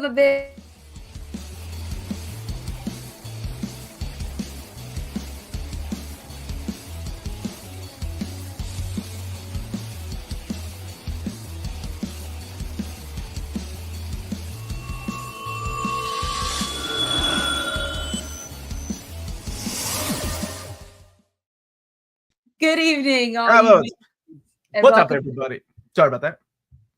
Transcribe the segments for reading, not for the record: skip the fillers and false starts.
the big. Good evening, all What's up, everybody? Sorry about that.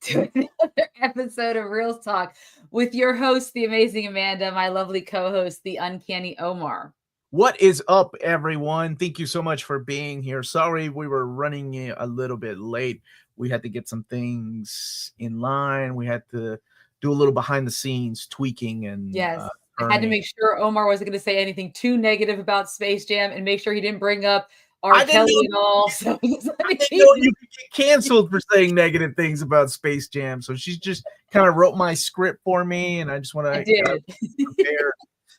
To another episode of Reelz Talk with your host, the amazing Amanda, my lovely co-host, the uncanny Omar. What is up, everyone? Thank you so much for being here. Sorry we were running a little bit late. We had to get some things in line. We had to do a little behind the scenes tweaking and yes, I had to make sure Omar wasn't going to say anything too negative about Space Jam and make sure he didn't bring up R. Kelly at all. So I didn't know you could get canceled for saying negative things about Space Jam. So she's just kind of wrote my script for me, and I just want to prepare.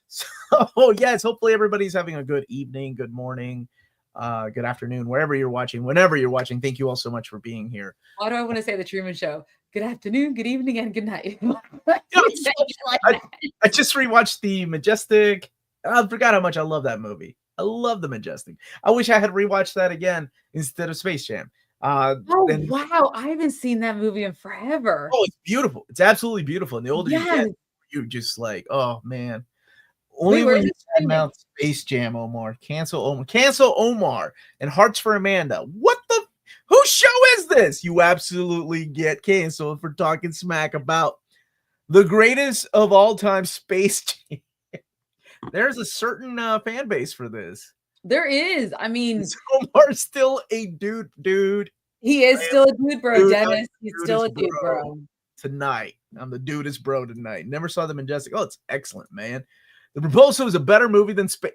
So yes, hopefully everybody's having a good evening, good morning, good afternoon, wherever you're watching, whenever you're watching. Thank you all so much for being here. Why do I want to say the Truman Show? Good afternoon, good evening, and good night. I just rewatched The Majestic. I forgot how much I love that movie. I love The Majestic. I wish I had rewatched that again instead of Space Jam. Wow. I haven't seen that movie in forever. Oh, it's beautiful. It's absolutely beautiful. And the older you get, you're just like, oh, man. Only when you send out Space Jam, Omar. Cancel Omar. And Hearts for Amanda. What the? Whose show is this? You absolutely get canceled for talking smack about the greatest of all time, Space Jam. There's a certain fan base for this. There is. I mean, Omar's still a dude. He is still a dude, bro. Dennis, he's still a dude, bro. Tonight, I'm the dudest bro tonight. Never saw The Majestic. Oh, it's excellent, man. The Proposal is a better movie than Space.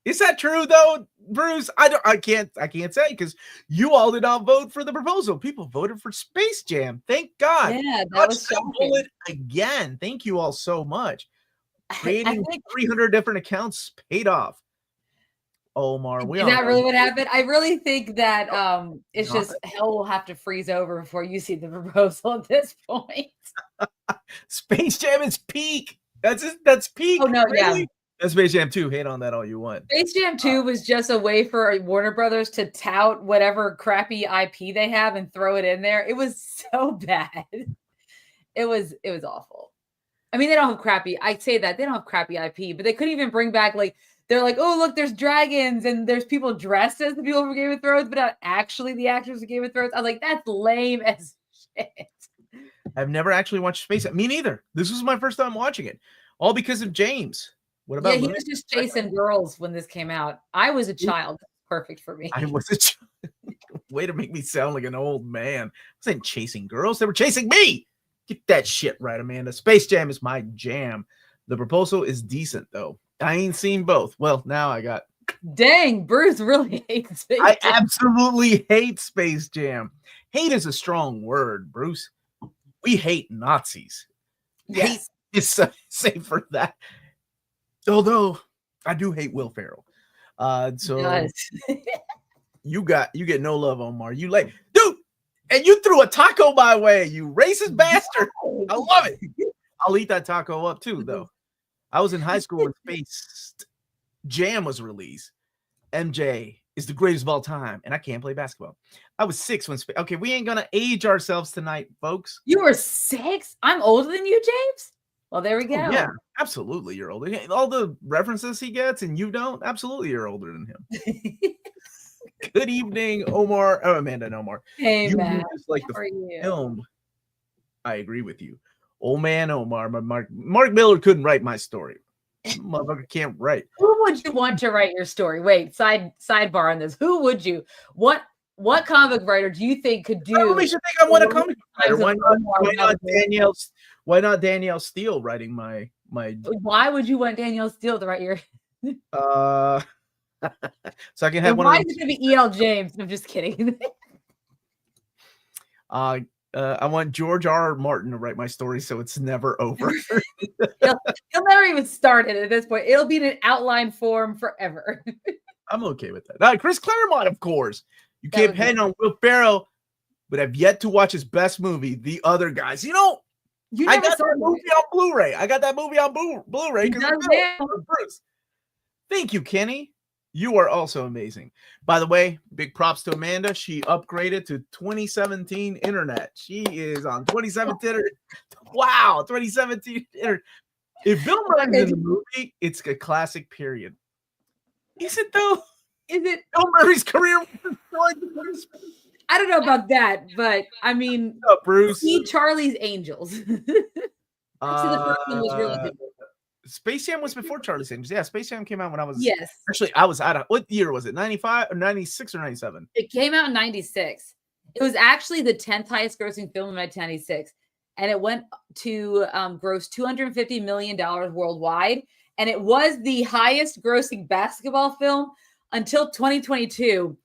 Is that true though, Bruce? I can't say because you all did not vote for The Proposal. People voted for Space Jam. Thank God. Yeah, that was shocking. Bullet again. Thank you all so much. Creating 300 different accounts paid off. Omar, is that really what happened? I really think that it's just hell will have to freeze over before you see The Proposal at this point. Space Jam is peak. That's peak. Oh no, really? Yeah. And Space Jam 2, hate on that all you want. Space Jam 2 was just a way for Warner Brothers to tout whatever crappy IP they have and throw it in there. It was so bad. It was awful. I mean, they don't have crappy. I say that they don't have crappy IP, but they couldn't even bring back they're like, oh look, there's dragons and there's people dressed as the people from Game of Thrones, but not actually the actors of Game of Thrones. I was like, that's lame as shit. I've never actually watched Space. Me neither. This was my first time watching it, all because of James. What about? Yeah, he was just chasing girls when this came out. I was a child. Perfect for me. I was a child. Way to make me sound like an old man. I wasn't chasing girls. They were chasing me. Get that shit right, Amanda. Space Jam is my jam. The Proposal is decent, though. I ain't seen both. Well, now I got... Dang, Bruce really hates Space Jam. I absolutely hate Space Jam. Hate is a strong word, Bruce. We hate Nazis. Yes. Hate is safe for that. Although, I do hate Will Ferrell. So you get no love, Omar. You like... Dude! And you threw a taco my way, you racist bastard. I love it. I'll eat that taco up too, though. I was in high school when Space Jam was released. MJ is the greatest of all time, and I can't play basketball. I was 6 when Space... Okay, we ain't gonna age ourselves tonight, folks. You were 6? I'm older than you, James? Well, there we go. Oh, yeah, absolutely, you're older. All the references he gets, and you don't, absolutely you're older than him. Good evening, Omar. Oh, Amanda and Omar. Hey, man. Just like the film. I agree with you. Old man Omar. Mark Miller couldn't write my story. Motherfucker can't write. Who would you want to write your story? Wait, sidebar on this. Who would you? What comic writer do you think could do? What makes you think I want a comic writer? Why not Danielle Steele writing my? Why would you want Danielle Steele to write your? So I can have one. Why is it going to be E.L. James? I'm just kidding. I want George R. Martin to write my story, so it's never over. he'll never even start it at this point. It'll be in an outline form forever. I'm okay with that. Chris Claremont, of course. You can't depend on Will Ferrell, but I've yet to watch his best movie, The Other Guys. You know, You I never got saw that it. movie on Blu-ray. I got that movie on Blu-ray because Bruce. Thank you, Kenny. You are also amazing. By the way, big props to Amanda. She upgraded to 2017 internet. She is on 2017. Wow, 2017 internet. If Bill Murray's in the movie, it's a classic period. Is it though? Is it Bill Murray's career? I don't know about that, but I mean, What's up, Bruce? see Charlie's Angels. Actually, the first one was really good. Space Jam was before Charlie's Angels. Yeah, Space Jam came out when I was. Yes. Actually, I was out of. What year was it? 95 or 96 or 97? It came out in 96. It was actually the 10th highest grossing film in 1996. And it went to gross $250 million worldwide. And it was the highest grossing basketball film until 2022.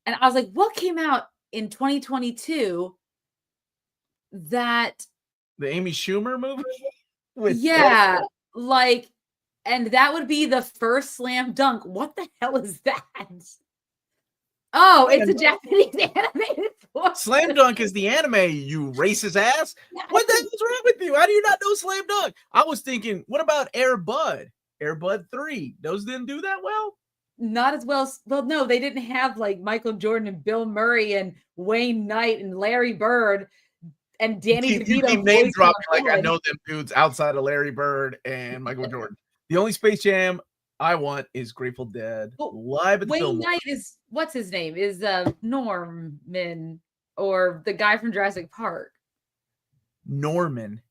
And I was like, what came out in 2022 that the Amy Schumer movie? Yeah, like, and that would be the first slam dunk. What the hell is that? Oh, it's a Japanese animated film. Slam Dunk is the anime, you racist ass. What the hell is wrong with you? How do you not know Slam Dunk? I was thinking, what about Air Bud? Air Bud 3. Those didn't do that well? Not as well. Well, no, they didn't have like Michael Jordan and Bill Murray and Wayne Knight and Larry Bird and Danny DeVito. You keep name dropping like I know them dudes outside of Larry Bird and Michael Jordan. The only Space Jam I want is Grateful Dead live at the Wayne Knight is what's his name? Is Norman or the guy from Jurassic Park? Norman.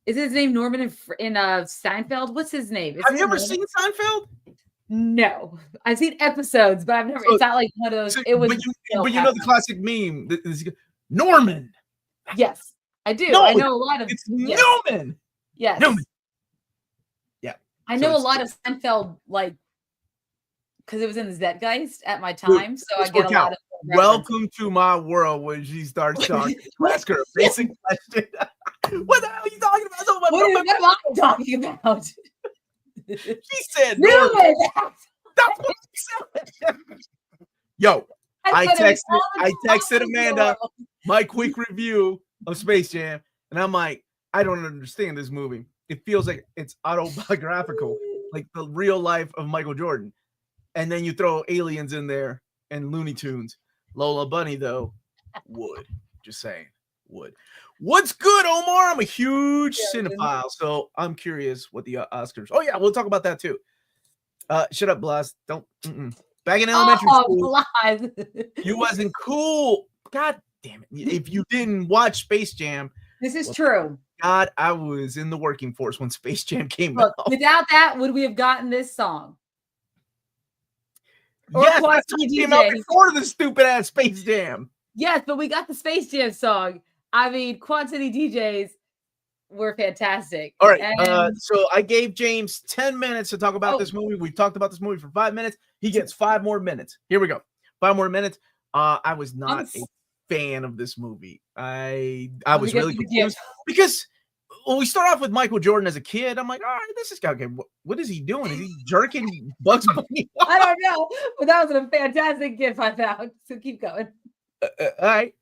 Is his name Norman in Seinfeld? What's his name? Have you ever seen Seinfeld? No, I've seen episodes, but I've never. It's not like one of those. It was, but you know the classic meme. Norman. Yes, I do. No, I know a lot of. It's Norman. Yes. Norman. Yeah, I know a lot of Seinfeld, like because it was in the Zeitgeist at my time, so I get a lot of. Welcome to my world when she starts talking. Ask her a basic question. What the hell are you talking about? What am I talking about? She said Norman. That's what she said. Yo, I texted Amanda my quick review of Space Jam, and I'm like, I don't understand this movie. It feels like it's autobiographical, like the real life of Michael Jordan. And then you throw aliens in there and Looney Tunes. Lola Bunny, though, would. Just saying, would. What's good, Omar? I'm a huge cinephile, so I'm curious what the Oscars. Oh, yeah, we'll talk about that, too. Shut up, Blas. Don't. Back in elementary school, you wasn't cool. God damn it. If you didn't watch Space Jam. This is true. God, I was in the working force when Space Jam came out. Without that, would we have gotten this song? Yes, it came out before the stupid ass Space Jam. Yes, but we got the Space Jam song. I mean, Quad City DJs were fantastic. All right, so I gave James 10 minutes to talk about this movie. We've talked about this movie for 5 minutes. He gets 5 more minutes. Here we go. 5 more minutes. I was not a fan of this movie. I was really confused because when we start off with Michael Jordan as a kid, I'm like, all right, this is okay. What is he doing? Is he jerking Bugs Bunny? I don't know, but that was a fantastic gift I found. So keep going. All right.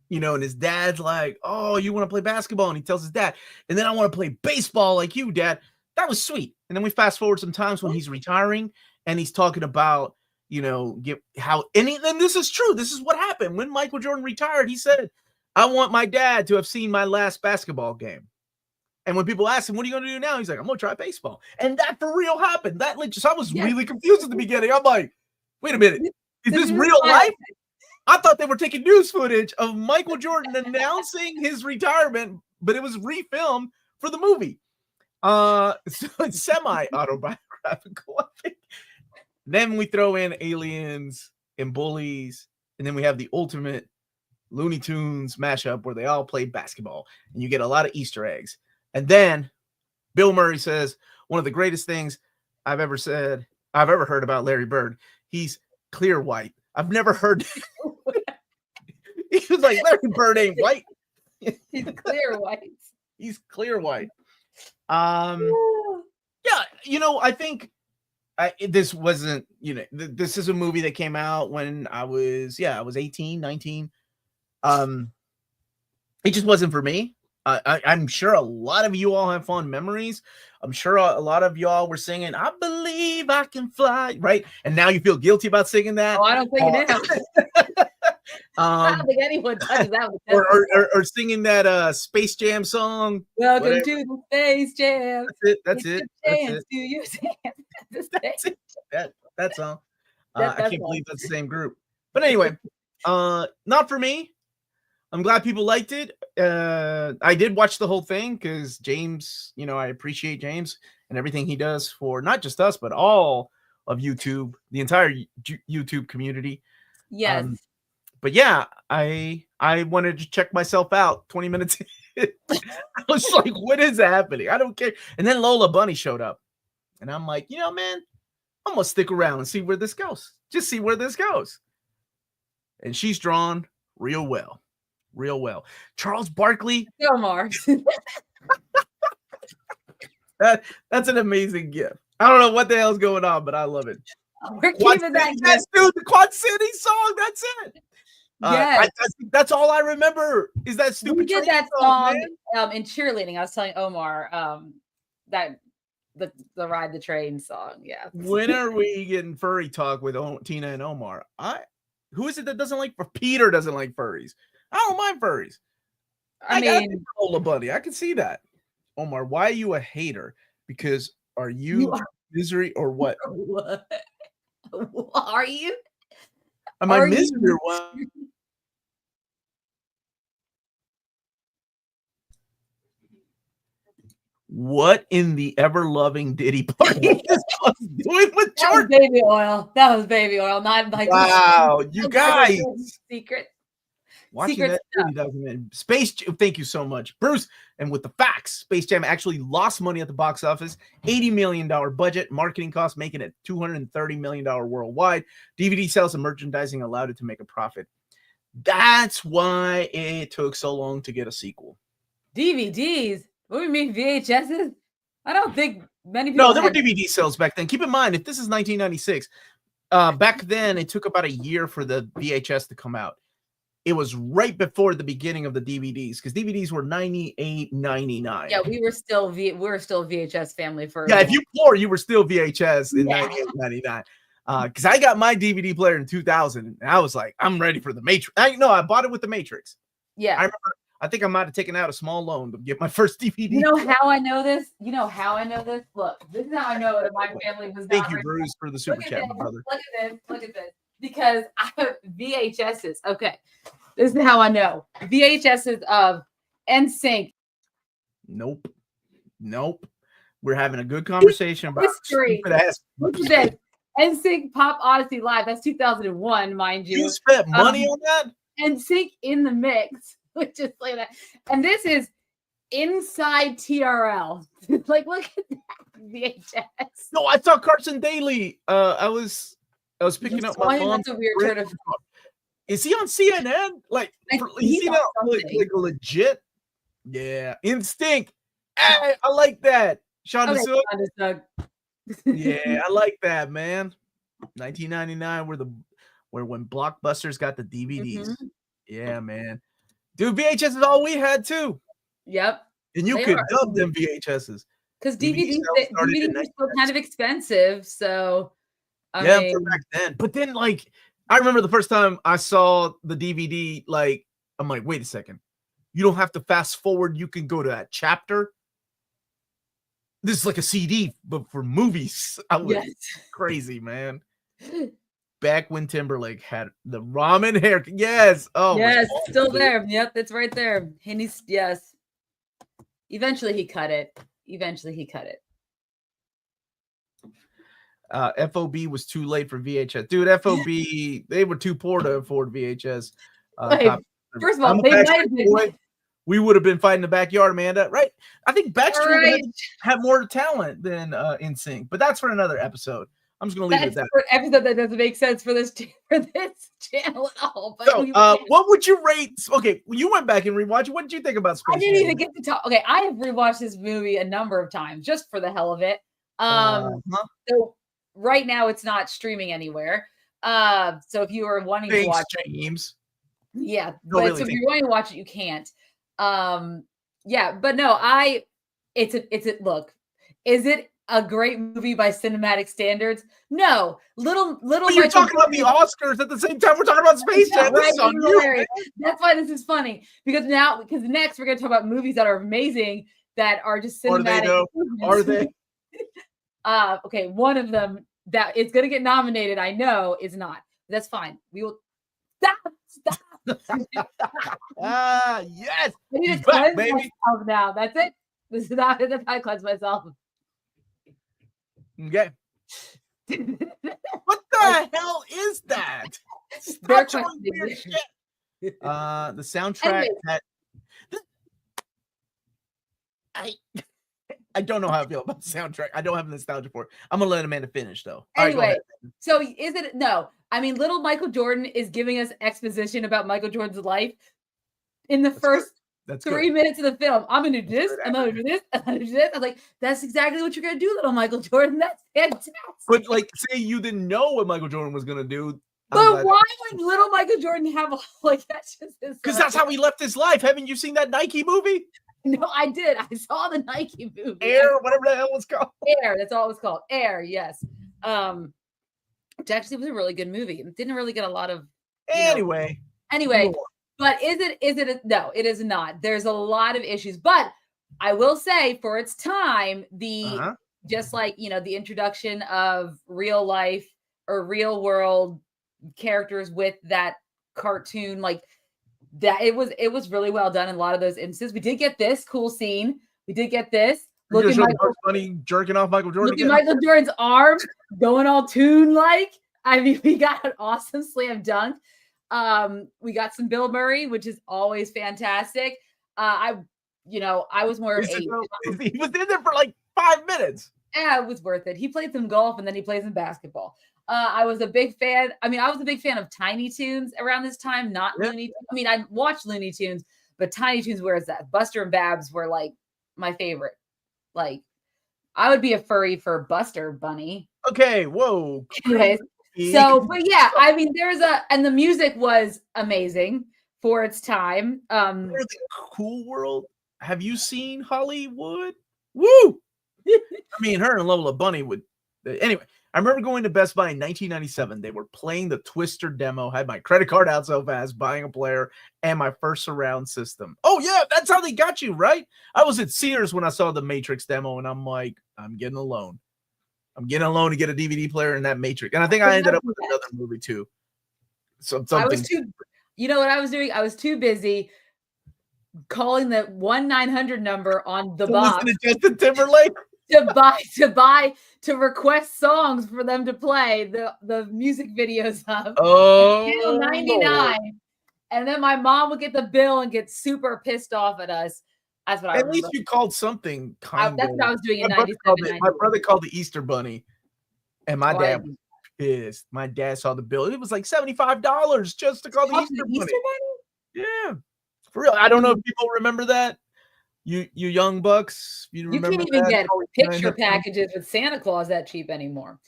You know, and his dad's like, oh, you want to play basketball? And he tells his dad, and then I want to play baseball like you, Dad. That was sweet. And then we fast forward some times when he's retiring and he's talking about, you know, and this is true. This is what happened. When Michael Jordan retired, he said, I want my dad to have seen my last basketball game. And when people ask him, what are you going to do now? He's like, I'm going to try baseball. And that for real happened. I was really confused at the beginning. I'm like, wait a minute. Is this real life? I thought they were taking news footage of Michael Jordan announcing his retirement, but it was refilmed for the movie. So it's semi-autobiographical, I think. Then we throw in aliens and bullies, and then we have the ultimate Looney Tunes mashup where they all play basketball, and you get a lot of Easter eggs. And then Bill Murray says one of the greatest things I've ever heard about Larry Bird. He's clear white. I've never heard. He was like, Larry Bird ain't white. He's clear white. He's clear white. Yeah, you know, I think this wasn't, you know, this is a movie that came out when I was 18, 19. It just wasn't for me. I'm sure a lot of you all have fond memories. I'm sure a lot of y'all were singing, I believe I can fly, right? And now you feel guilty about singing that. Oh, I don't think it is. I don't think anyone touches that with or singing that Space Jam song. Welcome whatever. To the Space Jam. That's it. That's it. Do you that's it. That song. I can't believe that's the same group. But anyway, not for me. I'm glad people liked it. I did watch the whole thing because James, I appreciate James and everything he does for not just us, but all of YouTube, the entire YouTube community. Yes. But yeah, I wanted to check myself out 20 minutes. I was like, what is happening? I don't care. And then Lola Bunny showed up. And I'm like, man, I'm going to stick around and see where this goes. Just see where this goes. And she's drawn real well. Real well. Charles Barkley. Omar. That's an amazing gift. I don't know what the hell's going on, but I love it. We're keeping that gift. Dude, the Quad City song. That's it. Yes. That's all I remember is that stupid. We did that song in cheerleading. I was telling Omar that the Ride the Train song. Yeah. When are we getting furry talk with Tina and Omar? Who is it that doesn't like? Peter doesn't like furries. I don't mind furries. I mean, Lola Bunny. I can see that. Omar, why are you a hater? Because are you misery or what? What? Are you? Am I misery or what? What in the ever-loving Diddy party is doing with Jordan? Baby oil. That was baby oil. Not like wow, you guys. Secret. Watching that documentary. Space Jam, thank you so much, Bruce. And with the facts, Space Jam actually lost money at the box office, $80 million budget, marketing costs making it $230 million worldwide. DVD sales and merchandising allowed it to make a profit. That's why it took so long to get a sequel. DVDs? What do you mean VHSs? I don't think many people. No, there were DVD sales back then. Keep in mind, if this is 1996, back then it took about a year for the VHS to come out. It was right before the beginning of the DVDs because DVDs were $98, $99. Yeah, we were still VHS family for. Yeah, if you poor, you were still VHS in $98, $99. Because I got my DVD player in 2000, and I was like, I'm ready for the Matrix. I bought it with the Matrix. Yeah, I think I might have taken out a small loan to get my first DVD. You know how I know this? Look, this is how I know that my family was. Thank you, Bruce, for the super chat, my brother. Look at this. Because I have VHSs. Okay, this is how I know. VHSs of NSYNC. Nope. We're having a good conversation about stupid ass. Look at this. NSYNC Pop Odyssey Live. That's 2001, mind you. You spent money on that? NSYNC in the Mix, which is like that. And this is inside TRL. Like, look at that VHS. No, I saw Carson Daly. I was picking up my phone. That's a weird turn of. Is he on CNN? Like, is he not like legit? Yeah, Instinct. Hey, I like that. Shonda Sugg. Yeah, I like that, man. 1999, when Blockbusters got the DVDs. Mm-hmm. Yeah, man. Dude, VHS is all we had too. Yep. And you could dub them VHSs. Because DVDs were still kind of expensive, so I mean, for back then. But then, like, I remember the first time I saw the DVD, like, I'm like, wait a second. You don't have to fast forward. You can go to that chapter. This is like a CD, but for movies. I was crazy, man. Back when Timberlake had the ramen hair. Yes. Oh, yes, still there. Yep, it's right there. And yes. Eventually he cut it. FOB was too late for VHS. Dude, FOB, they were too poor to afford VHS. First of all, they might have been. We would have been fighting in the backyard, Amanda, right? I think Backstreet had more talent than NSYNC, but that's for another episode. I'm just going to leave it at that. For an episode that doesn't make sense for this channel at all. But so, what would you rate? Okay, you went back and rewatched it. What did you think about Space Jam? I didn't even get to talk. Okay, I have rewatched this movie a number of times just for the hell of it. So right now it's not streaming anywhere. So if you are wanting to watch James. Yeah, but so if you're wanting to watch it, you can't. Yeah, but no, it's a look. Is it a great movie by cinematic standards? No. Little But you're talking about the Oscars at the same time we're talking about Space Jam. This is on you, man. That's why this is funny, because next we're gonna talk about movies that are amazing that are just cinematic. Are they? Okay, one of them that it's gonna get nominated, I know, is not. That's fine. We will stop. Yes. I need to cleanse myself now. That's it. This is not the time I cleanse myself. Okay. What the hell is that? Stop showing weird shit. The soundtrack had. I don't know how I feel about the soundtrack. I don't have nostalgia for it. I'm gonna let Amanda finish though. Anyway, so is it no? I mean, little Michael Jordan is giving us exposition about Michael Jordan's life in the first 3 minutes of the film. I'm gonna do this. I'm gonna do this. I'm gonna do this. I'm like, that's exactly what you're gonna do, little Michael Jordan. That's fantastic. But like, say you didn't know what Michael Jordan was gonna do. But why would little Michael Jordan have that's just because that's how he left his life. Haven't you seen that Nike movie? No, I did. I saw the Nike movie. Air, whatever the hell it was called. Air, that's all it was called. Air, yes. Which actually was a really good movie. It didn't really get a lot of Anyway, but is it no, it is not. There's a lot of issues, but I will say for its time, just like the introduction of real life or real world characters with that cartoon, like that it was really well done in a lot of those instances. We did get this cool scene. We did get this. Look at Bugs Bunny jerking off Michael Jordan. Look at Michael Jordan's arm going all toon-like. I mean, we got an awesome slam dunk. We got some Bill Murray, which is always fantastic. I was more he was in there for like 5 minutes. Yeah, it was worth it. He played some golf and then he played some basketball. I was a big fan. I mean, I was a big fan of Tiny Toons around this time, not Looney Tunes. I mean, I watched Looney Tunes, but Tiny Toons, where is that? Buster and Babs were like my favorite. Like, I would be a furry for Buster Bunny. Okay, whoa. Anyways, but yeah, I mean, and the music was amazing for its time. The Cool World. Have you seen Hollywood? Woo! I mean, her and Lola Bunny would. Anyway, I remember going to Best Buy in 1997. They were playing the Twister demo. Had my credit card out so fast, buying a player, and my first surround system. Oh yeah, that's how they got you, right? I was at Sears when I saw the Matrix demo, and I'm like, I'm getting a loan. I'm getting a loan to get a DVD player in that Matrix, and I think I ended up with another movie too. I was too. You know what I was doing? I was too busy calling the 1-900 number on the box. Listen to Justin Timberlake. to request songs for them to play the music videos of Channel 99, and then my mom would get the bill and get super pissed off at us. That's what I remember. At least you called something kind That's what I was doing in 97. My brother called the Easter Bunny, and my dad was pissed. My dad saw the bill. It was like $75 just to call the Easter Bunny. Yeah, for real. I don't know if people remember that. You young bucks, you can't even get picture packages with Santa Claus that cheap anymore.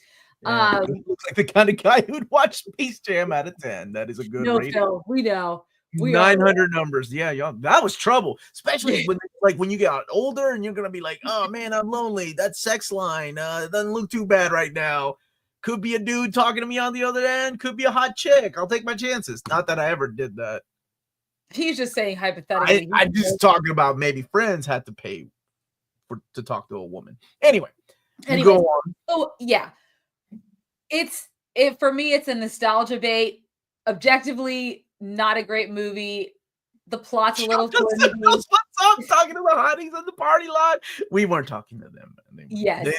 Yeah, looks like the kind of guy who'd watch Space Jam out of 10. That is a good rating. Phil, we know. 900 numbers. Yeah, y'all. That was trouble, especially when you get older and you're gonna be like, oh man, I'm lonely. That sex line doesn't look too bad right now. Could be a dude talking to me on the other end. Could be a hot chick. I'll take my chances. Not that I ever did that. He's just saying hypothetically. I'm just talking about maybe friends had to pay to talk to a woman. Anyway, go on. Oh yeah, for me. It's a nostalgia bait. Objectively, not a great movie. The plot's a little. What's up? Talking to the hotties on the party lot. We weren't talking to them. Yes.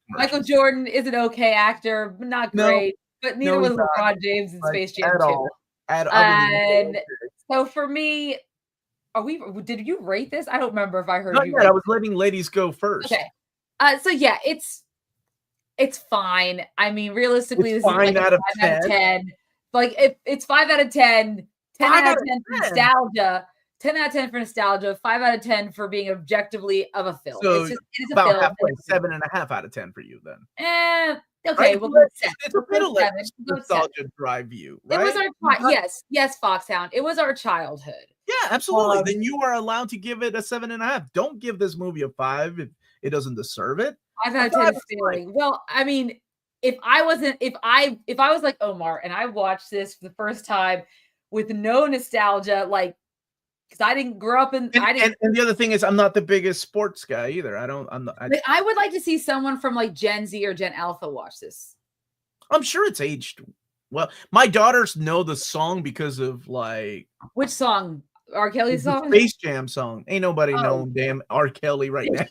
Michael Jordan is an okay actor, but not great. But neither was LeBron James in Space Jam 2. And so for me, did you rate this? I don't remember if I heard you. I was letting ladies go first. Okay. So yeah, it's fine. I mean, realistically, this is like 5 out of 10. Like it's 5 out of 10, 10 out of 10 for nostalgia, 10 out of 10 for nostalgia, 5 out of 10 for being objectively of a film. So it is about halfway, 7.5 out of 10 for you then. Okay, right? we'll go 7. It's a bit of like We'll go 7. nostalgia drive you, right? It was our yes, Foxhound. It was our childhood. Yeah, absolutely. Then you are allowed to give it a 7.5. Don't give this movie a 5 if it doesn't deserve it. 5 out of 10 is failing. Well, I mean, if I was like Omar and I watched this for the first time with no nostalgia, like, because I didn't grow up in, and the other thing is, I'm not the biggest sports guy either. I would like to see someone from like Gen Z or Gen Alpha watch this. I'm sure it's aged well. My daughters know the song because of like, which song? R. Kelly's song? Space Jam song. Ain't nobody knowing damn R. Kelly right now.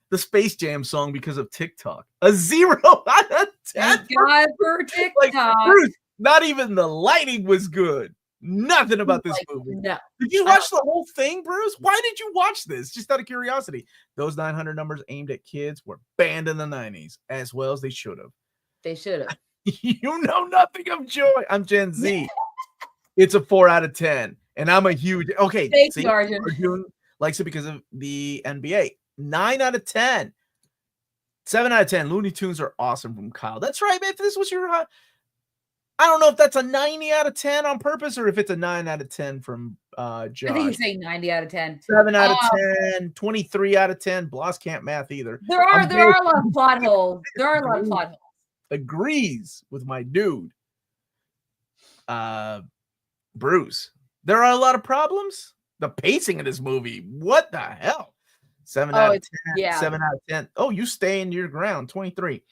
The Space Jam song because of TikTok. A 0 out of 10. God for TikTok. Like, Bruce, not even the lighting was good. Nothing about this movie. No. Did you watch the whole thing, Bruce? Why did you watch this? Just out of curiosity. Those 900 numbers aimed at kids were banned in the 90s, as well as they should have. They should have. You know nothing of joy. I'm Gen Z. It's a 4 out of 10. And I'm a huge Thank you, Arjun. Arjun likes it because of the NBA. 9 out of 10. 7 out of 10. Looney Tunes are awesome from Kyle. That's right, man. If this was your I don't know if that's a 90 out of 10 on purpose or if it's a 9 out of 10 from Josh. I think you're saying 90 out of 10. 7 out of 10, 23 out of 10. Bloss can't math either. There are a lot of plot holes. There are a lot of plot holes. Agrees with my dude. Bruce. There are a lot of problems. The pacing of this movie. What the hell? 7 out of 10. Yeah. 7 out of 10. Oh, you stay in your ground. 23.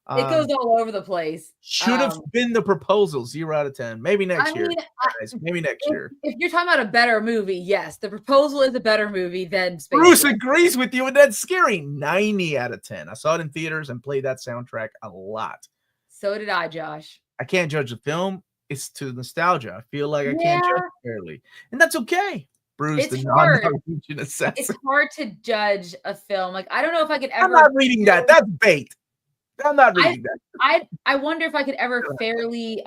It goes all over the place. Should have been the proposal. 0 out of 10. Maybe next year. Guys. Maybe next year. If you're talking about a better movie, yes, The Proposal is a better movie than Space Bruce Jam. agrees with you, and that's scary. 90 out of 10. I saw it in theaters and played that soundtrack a lot. So did I, Josh. I can't judge the film. It's to nostalgia. I feel like I can't judge fairly, and that's okay. Bruce, it's hard. It's hard to judge a film. Like, I don't know if I could ever. I'm not reading that. That's bait. I'm not reading that. I wonder if I could ever fairly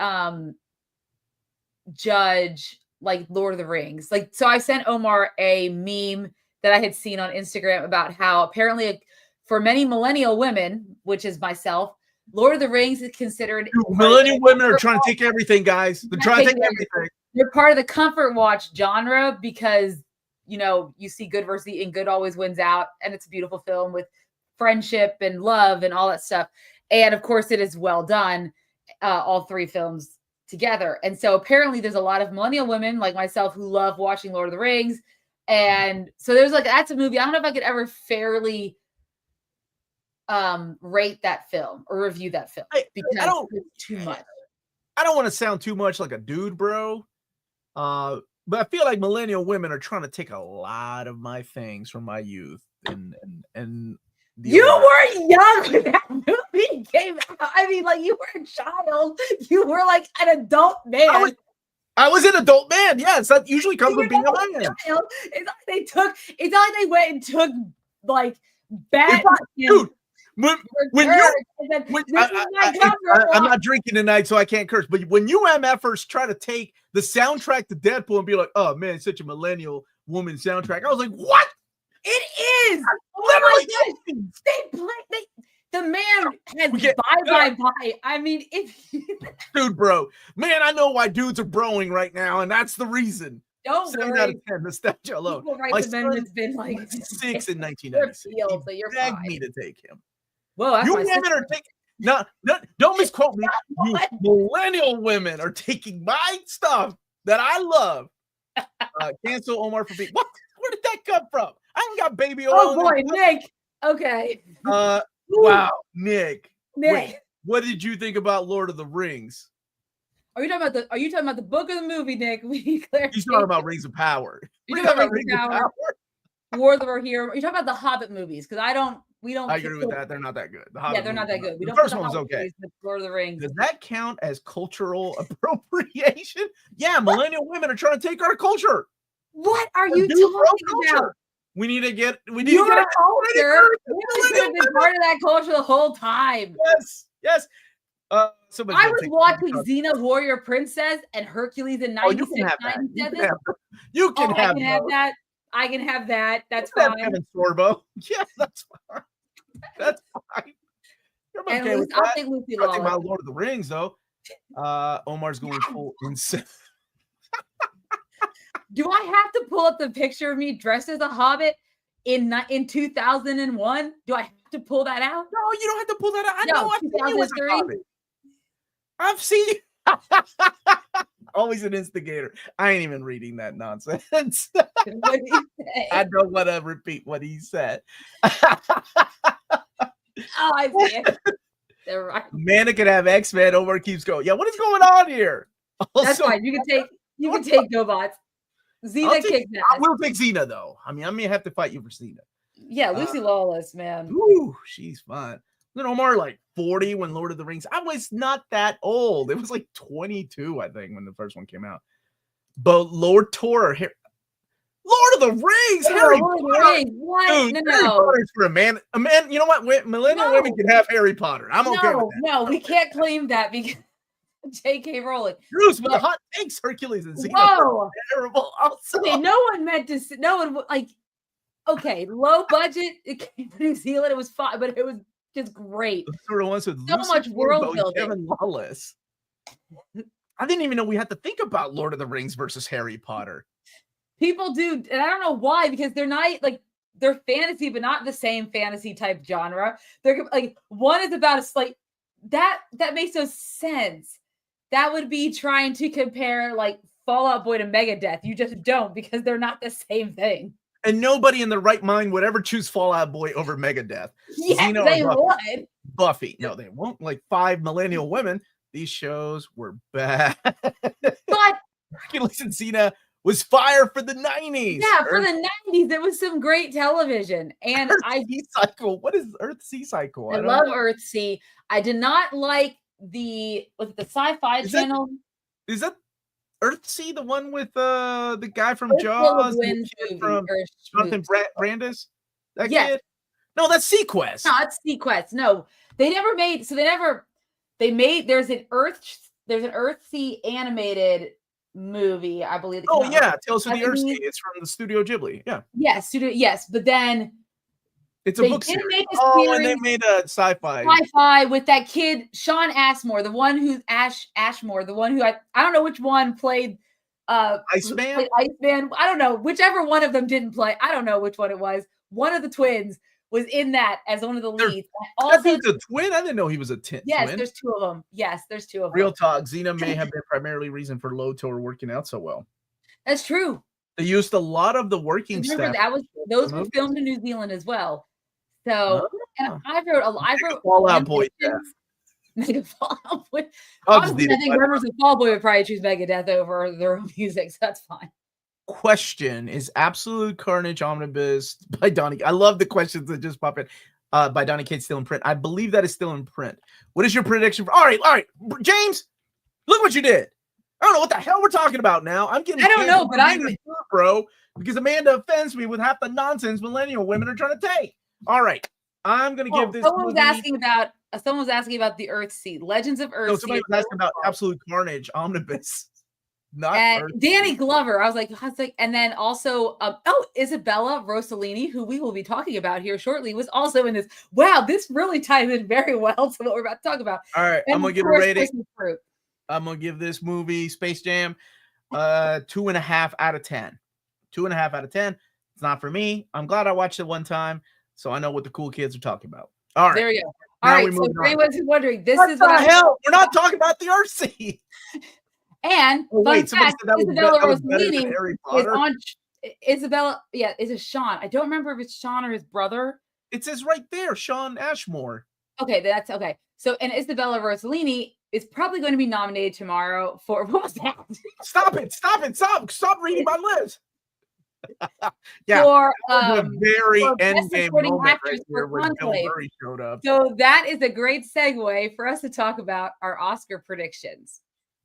judge like Lord of the Rings. Like, so I sent Omar a meme that I had seen on Instagram about how apparently for many millennial women, which is myself, Lord of the Rings is considered. Millennial women are trying to take everything, guys. They're trying to take everything. They're part of the comfort watch genre because, you know, you see good versus and good always wins out. And it's a beautiful film with friendship and love and all that stuff. And of course, it is well done, all 3 films together. And so apparently there's a lot of millennial women like myself who love watching Lord of the Rings. And so there's like, that's a movie. I don't know if I could ever fairly rate that film or review that film because it's too much. I don't want to sound too much like a dude, bro. But I feel like millennial women are trying to take a lot of my things from my youth and you were young when that movie came out. I mean, like, you were a child. You were like an adult man. I was an adult man. Yes, that usually comes with being a man. It's not like they went and took like bad. Dude, I'm not drinking tonight, so I can't curse. But when UMFers try to take the soundtrack to Deadpool and be like, "Oh man, it's such a millennial woman soundtrack," I was like, "What? It is literally." The man has bye. I mean, dude, bro, man, I know why dudes are broing right now, and that's the reason. Don't 7 worry. out of 10, nostalgia alone. My son has been like 6 in 1996. So you're begged fine. me to take him. Well, you women are taking. No, don't misquote me. You millennial women are taking my stuff that I love. Cancel Omar for being. What? Where did that come from? I haven't got baby oil. Oh boy, Nick. Okay. Wow, Nick. Nick. Wait, what did you think about Lord of the Rings? Are you talking about the book or the movie, Nick? He's talking about Rings of Power. You're talking about Rings of Power. War of the Hero. You're talking about the Hobbit movies because we don't. I agree with that. They're not that good. They're not that good. The first one was okay. Lord of the Rings. Does that count as cultural appropriation? Yeah, millennial women are trying to take our culture. What are you talking about? We need to get. We need to get a culture. We have been part of that culture the whole time. Yes. I was watching Xena Warrior Princess and Hercules in 96-97. You can have that. I can have that. That's fine. Sorbo. Yeah, that's fine. That's fine. I'm okay with that. I'll take Lucy Lawless. I'll take my Lord of the Rings though. Omar's going full insane. Do I have to pull up the picture of me dressed as a hobbit in 2001? Do I have to pull that out? No, you don't have to pull that out. I know I've seen you as a hobbit. I've seen you. Always an instigator. I ain't even reading that nonsense. What did he say? I don't want to repeat what he said. Oh, I see it. They're right. Amanda could have X-Men. Omar keeps going. Yeah, what is going on here? That's fine. You can take GoBots. Xena kicks ass. I will take Xena though. I mean, I may have to fight you for Xena. Yeah, Lucy Lawless, man. Ooh, she's fun. Then Omar like 40 when Lord of the Rings. I was not that old. It was like 22, I think, when the first one came out. But Lord Tor, Lord of the Rings, Harry Potter. What? Dude, Harry Potter's for a man. You know what? Millennial women can have Harry Potter. I'm okay with that. No, we can't claim that because J.K. Rowling. Bruce, with the hot takes, Hercules and Xena are terrible. Also. Okay, no one meant to. No one like. Okay, low budget. It came from New Zealand. It was fine, but it was just great. Sort of ones with so much world building. Kevin Lawless. I didn't even know we had to think about Lord of the Rings versus Harry Potter. People do, and I don't know why, because they're not like they're fantasy, but not the same fantasy type genre. They're like one is about that makes no sense. That would be trying to compare like Fall Out Boy to Megadeth. You just don't, because they're not the same thing. And nobody in their right mind would ever choose Fall Out Boy over Megadeth. Yes, they would. Buffy. No, they won't. Like 5 millennial women. These shows were bad. But Hercules and Xena was fire for the 90s. Yeah, for the 90s. It was some great television. And Earth-Sea Cycle. What is Earth-Sea Cycle? I love Earth-Sea. I did not like the Sci-Fi Channel. Is that Earth-Sea, the one with the guy from Jaws? From Jonathan Brandis? That kid? No, that's Sequest. No, it's Sequest. No, they never made. So there's an Earth-Sea animated movie, I believe. Oh yeah, Tales of the Earthsea. It's from the Studio Ghibli. Yeah. Yes, but then it's a book series. And they made a sci-fi with that kid Sean Ashmore, the one who's Ashmore, the one who I don't know which one played Iceman. I don't know, whichever one of them didn't play. I don't know which one it was. One of the twins was in that as one of the leads. Also, he's a twin. I didn't know he was a twin. Yes, there's two of them. Real talk. Xena may have been primarily reason for Lotor working out so well. That's true. They used a lot of the working staff. Those were filmed in New Zealand as well. So, and I wrote Fall Out Boy. Mega Fall Out Boy. Honestly, I think Rivers and Fall Boy would probably choose Megadeth over their own music, so that's fine. Question: is Absolute Carnage Omnibus by Donny? I love the questions that just pop in. By Donny Cates still in print. I believe that is still in print. What is your prediction for? All right, James. Look what you did. I don't know what the hell we're talking about now. I don't know, but I'm bro, because Amanda offends me with half the nonsense millennial women are trying to take. All right, I'm gonna give this. Someone was asking about the Earthsea, Legends of Earthsea. No, somebody was asking about Absolute Carnage Omnibus. Danny Glover. I was like, and then also, Isabella Rossellini, who we will be talking about here shortly, was also in this. Wow, this really ties in very well to what we're about to talk about. All right, I'm gonna give a rating. I'm gonna give this movie Space Jam 2.5 out of 10. 2.5 out of 10. It's not for me. I'm glad I watched it one time, so I know what the cool kids are talking about. All right, there you go. All right, so for anyone who's wondering, this is what the hell? We're not talking about the Earthsea. And Isabella Rossellini is on Isabella. Yeah, is it Sean? I don't remember if it's Sean or his brother. It says right there, Sean Ashmore. Okay, that's okay. So, and Isabella Rossellini is probably going to be nominated tomorrow for what was that? Stop reading my list. Yeah, for the very end game moment right here when Bill Murray showed up. So that is a great segue for us to talk about our Oscar predictions.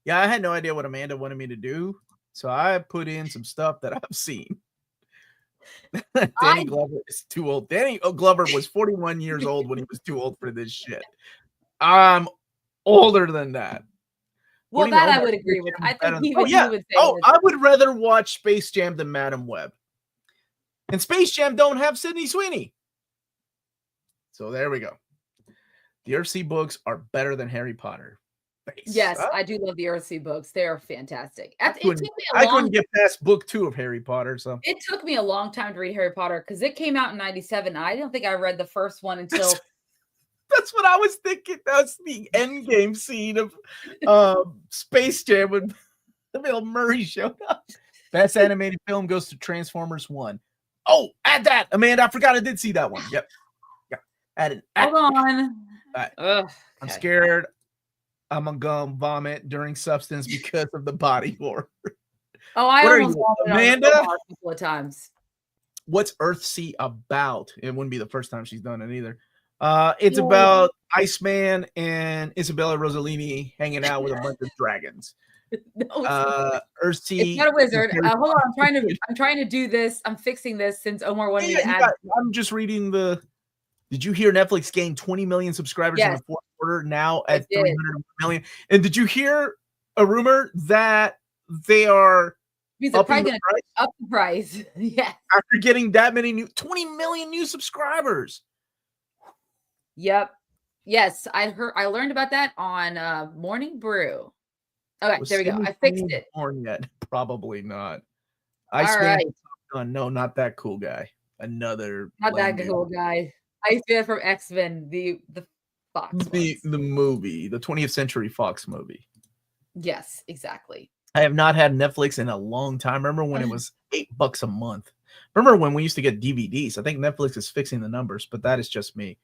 Yeah, I had no idea what Amanda wanted me to do, so I put in some stuff that I've seen. Danny Glover is too old. Danny Glover was 41 years old when he was too old for this shit. I'm older than that. Well, that I would agree with. I think he would say I would rather watch Space Jam than Madam Web. And Space Jam don't have Sydney Sweeney. So there we go. The Earthsea books are better than Harry Potter. Yes, I do love the Earthsea books. They're fantastic. I couldn't get past book 2 of Harry Potter. So it took me a long time to read Harry Potter because it came out in 97. I don't think I read the first one until. That's what I was thinking. That's the end game scene of Space Jam when Bill Murray showed up. Best animated film goes to Transformers 1. Oh, add that, Amanda. I forgot I did see that one. Yep. Yeah. Add it. Hold on. Right. I'm scared. I'm gonna vomit during substance because of the body horror. Oh, I almost vomited Amanda? a couple of times. What's Earthsea about? It wouldn't be the first time she's done it either. It's about Iceman and Isabella Rossellini hanging out with a bunch of dragons. No, Earthsea. It's not a wizard. Hold on, I'm trying to do this. I'm fixing this since Omar wanted me to add. I'm just reading the. Did you hear Netflix gained 20 million subscribers in the fourth quarter? Now at 300 million. And did you hear a rumor that they are probably going to up the price? Yeah. After getting that many 20 million new subscribers. Yep. Yes, I learned about that on Morning Brew. Okay, there we go. I fixed it. Yet? Probably not. All right. No, not that cool guy. Another. Not that cool guy. Iceman from X-Men, the Fox. The movie, the 20th Century Fox movie. Yes, exactly. I have not had Netflix in a long time. Remember when it was $8 a month? Remember when we used to get DVDs? I think Netflix is fixing the numbers, but that is just me.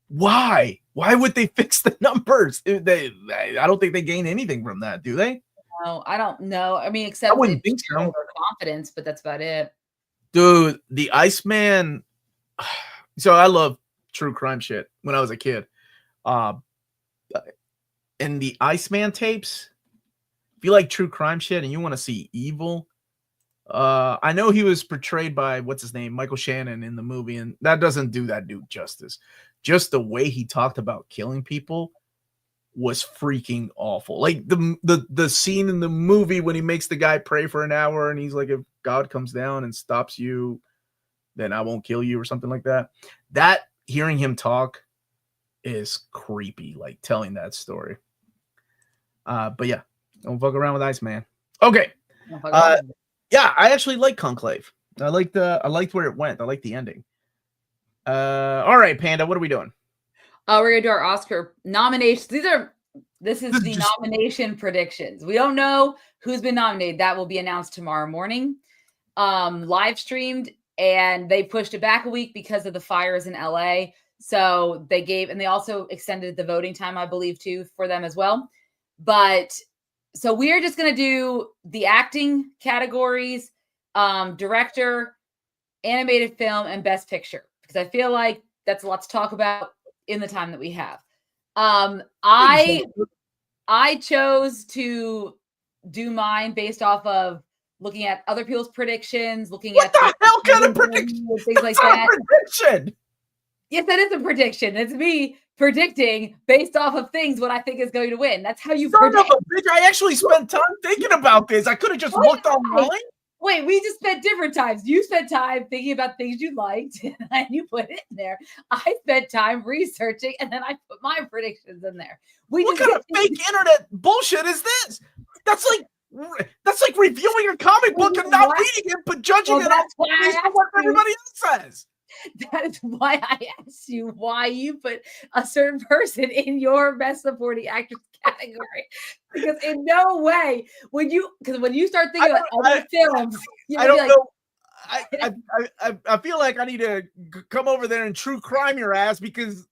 Why? Why would they fix the numbers? I don't think they gain anything from that, do they? No, I don't know. I mean, except I wouldn't think so. Confidence, but that's about it. Dude, the Iceman. So I love true crime shit when I was a kid. And the Iceman tapes, if you like true crime shit and you want to see evil, I know he was portrayed by, what's his name, Michael Shannon in the movie, and that doesn't do that dude justice. Just the way he talked about killing people was freaking awful. Like the scene in the movie when he makes the guy pray for an hour and he's like, if God comes down and stops you, then I won't kill you or something like that. That hearing him talk is creepy, like telling that story. But yeah, don't fuck around with Iceman. Okay. Yeah, I actually like Conclave. I liked where it went. I like the ending. All right, Panda, what are we doing? We're gonna do our Oscar nominations. This is the nomination predictions. We don't know who's been nominated. That will be announced tomorrow morning. Live streamed, and they pushed it back a week because of the fires in LA. So they also extended the voting time, I believe, too, for them as well. But so we're just gonna do the acting categories, director, animated film, and best picture, because I feel like that's a lot to talk about in the time that we have. I chose to do mine based off of looking at other people's predictions, looking what at the hell kind of prediction? Things like that. Prediction. Yes, that is a prediction. It's me predicting based off of things what I think is going to win. That's how you predict. Bitch, I actually spent time thinking about this. I could have just looked online. Wait, we just spent different times. You spent time thinking about things you liked, and you put it in there. I spent time researching, and then I put my predictions in there. What kind of fake internet bullshit is this? That's like reviewing a comic book and not reading it, but judging it on what everybody else says. That is why I asked you why you put a certain person in your best supporting actress category, because in no way when you start thinking about other films, I don't know. I feel like I need to come over there and true crime your ass, because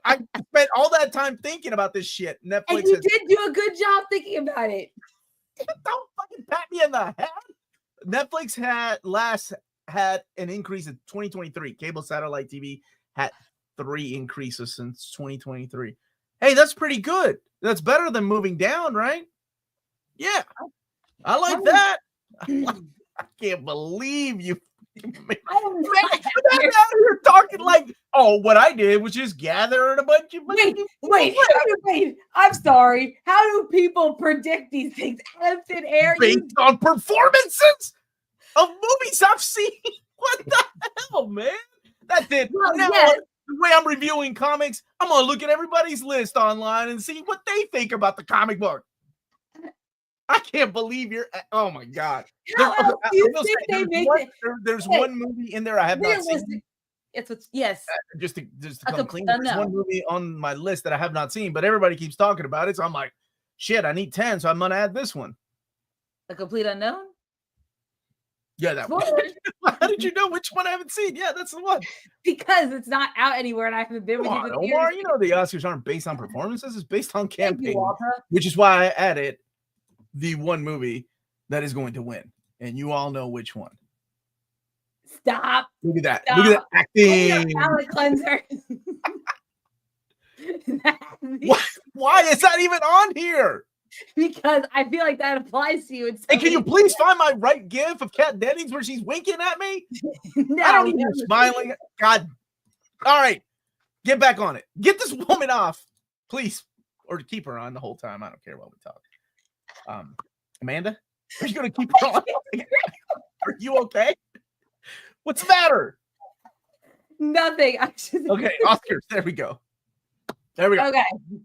I spent all that time thinking about this shit. Netflix and you did do a good job thinking about it. Don't fucking pat me in the head. Netflix had an increase in 2023. Cable satellite TV had 3 increases since 2023. Hey, that's pretty good. That's better than moving down, right? Yeah, I like that. I can't believe you. You're talking like, oh, what I did was just gather a bunch of. Wait. I'm sorry. How do people predict these things out of thin air? Based on performances of movies I've seen. What the hell, man? That did. the way I'm reviewing comics, I'm gonna look at everybody's list online and see what they think about the comic book. I can't believe you're. Oh my god! There's one movie in there I have not seen. It's what's yes. Just to come clean, there's one movie on my list that I have not seen, but everybody keeps talking about it, so I'm like, shit, I need 10, so I'm gonna add this one. A Complete Unknown. Yeah, that one. How did you know which one I haven't seen? Yeah, that's the one. Because it's not out anywhere, and I haven't been with you. Omar, you know the Oscars aren't based on performances; it's based on campaign, which is why I added the one movie that is going to win, and you all know which one. Stop! Look at that! Stop. Look at that acting! Palate cleanser. Why is that even on here? Because I feel like that applies to you. Hey, can you please find my right gif of Kat Dennings where she's winking at me? No, I don't even know smiling. God. All right. Get back on it. Get this woman off, please. Or keep her on the whole time. I don't care what we talk. Amanda, are you going to keep her on? Are you okay? What's the matter? Nothing. Okay, Oscars. There we go. There we go. Okay.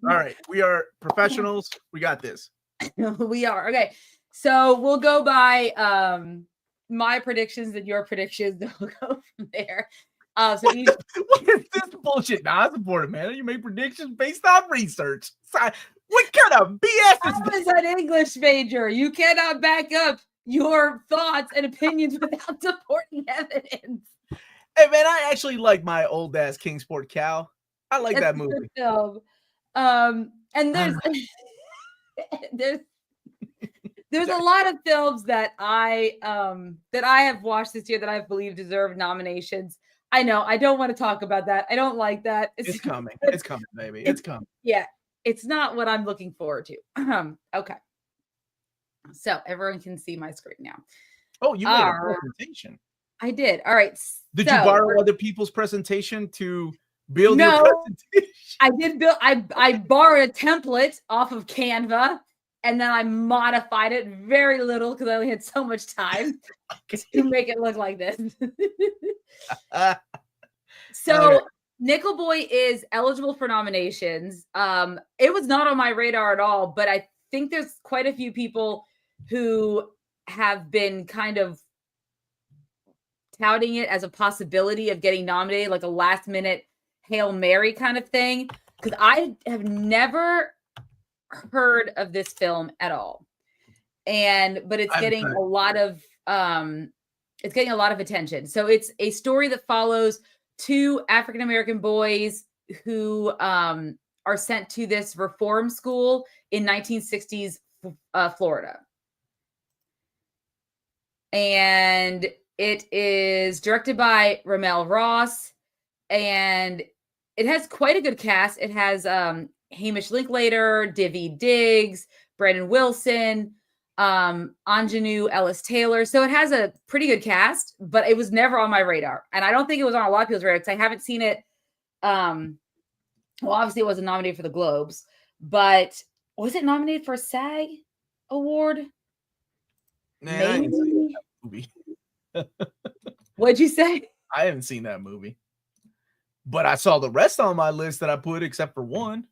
All right. We are professionals. We got this. We are. Okay. So we'll go by my predictions and your predictions. We'll go from there. So what is this bullshit? Nah, I support it, man. You make predictions based on research. What kind of BS is this? I was an English major. You cannot back up your thoughts and opinions without supporting evidence. Hey, man, I actually like my old ass Kingsport Cow. I like that movie. Film. And there's a lot of films that I have watched this year that I believe deserve nominations. I know I don't want to talk about that. I don't like that. It's coming. It's coming, baby. It's coming. Yeah, it's not what I'm looking forward to. Okay. So everyone can see my screen now. Oh, you made a presentation. I did. All right. Did you borrow other people's presentation to build your presentation? I did build. I borrowed a template off of Canva, and then I modified it very little because I only had so much time to make it look like this. So Nickel Boy is eligible for nominations. It was not on my radar at all, but I think there's quite a few people who have been kind of touting it as a possibility of getting nominated, like a last minute Hail Mary kind of thing. Because I have never heard of this film at all. But it's getting a lot of attention. So it's a story that follows two African-American boys who are sent to this reform school in 1960s Florida. And it is directed by Ramel Ross, and it has quite a good cast. It has Hamish Linklater, Divi Diggs, Brandon Wilson, Anjanou Ellis Taylor. So it has a pretty good cast, but it was never on my radar. And I don't think it was on a lot of people's radar because I haven't seen it. Well, obviously it wasn't nominated for the Globes, but was it nominated for a SAG award? Nah, I didn't see that movie. What'd you say? I haven't seen that movie. But I saw the rest on my list that I put except for one.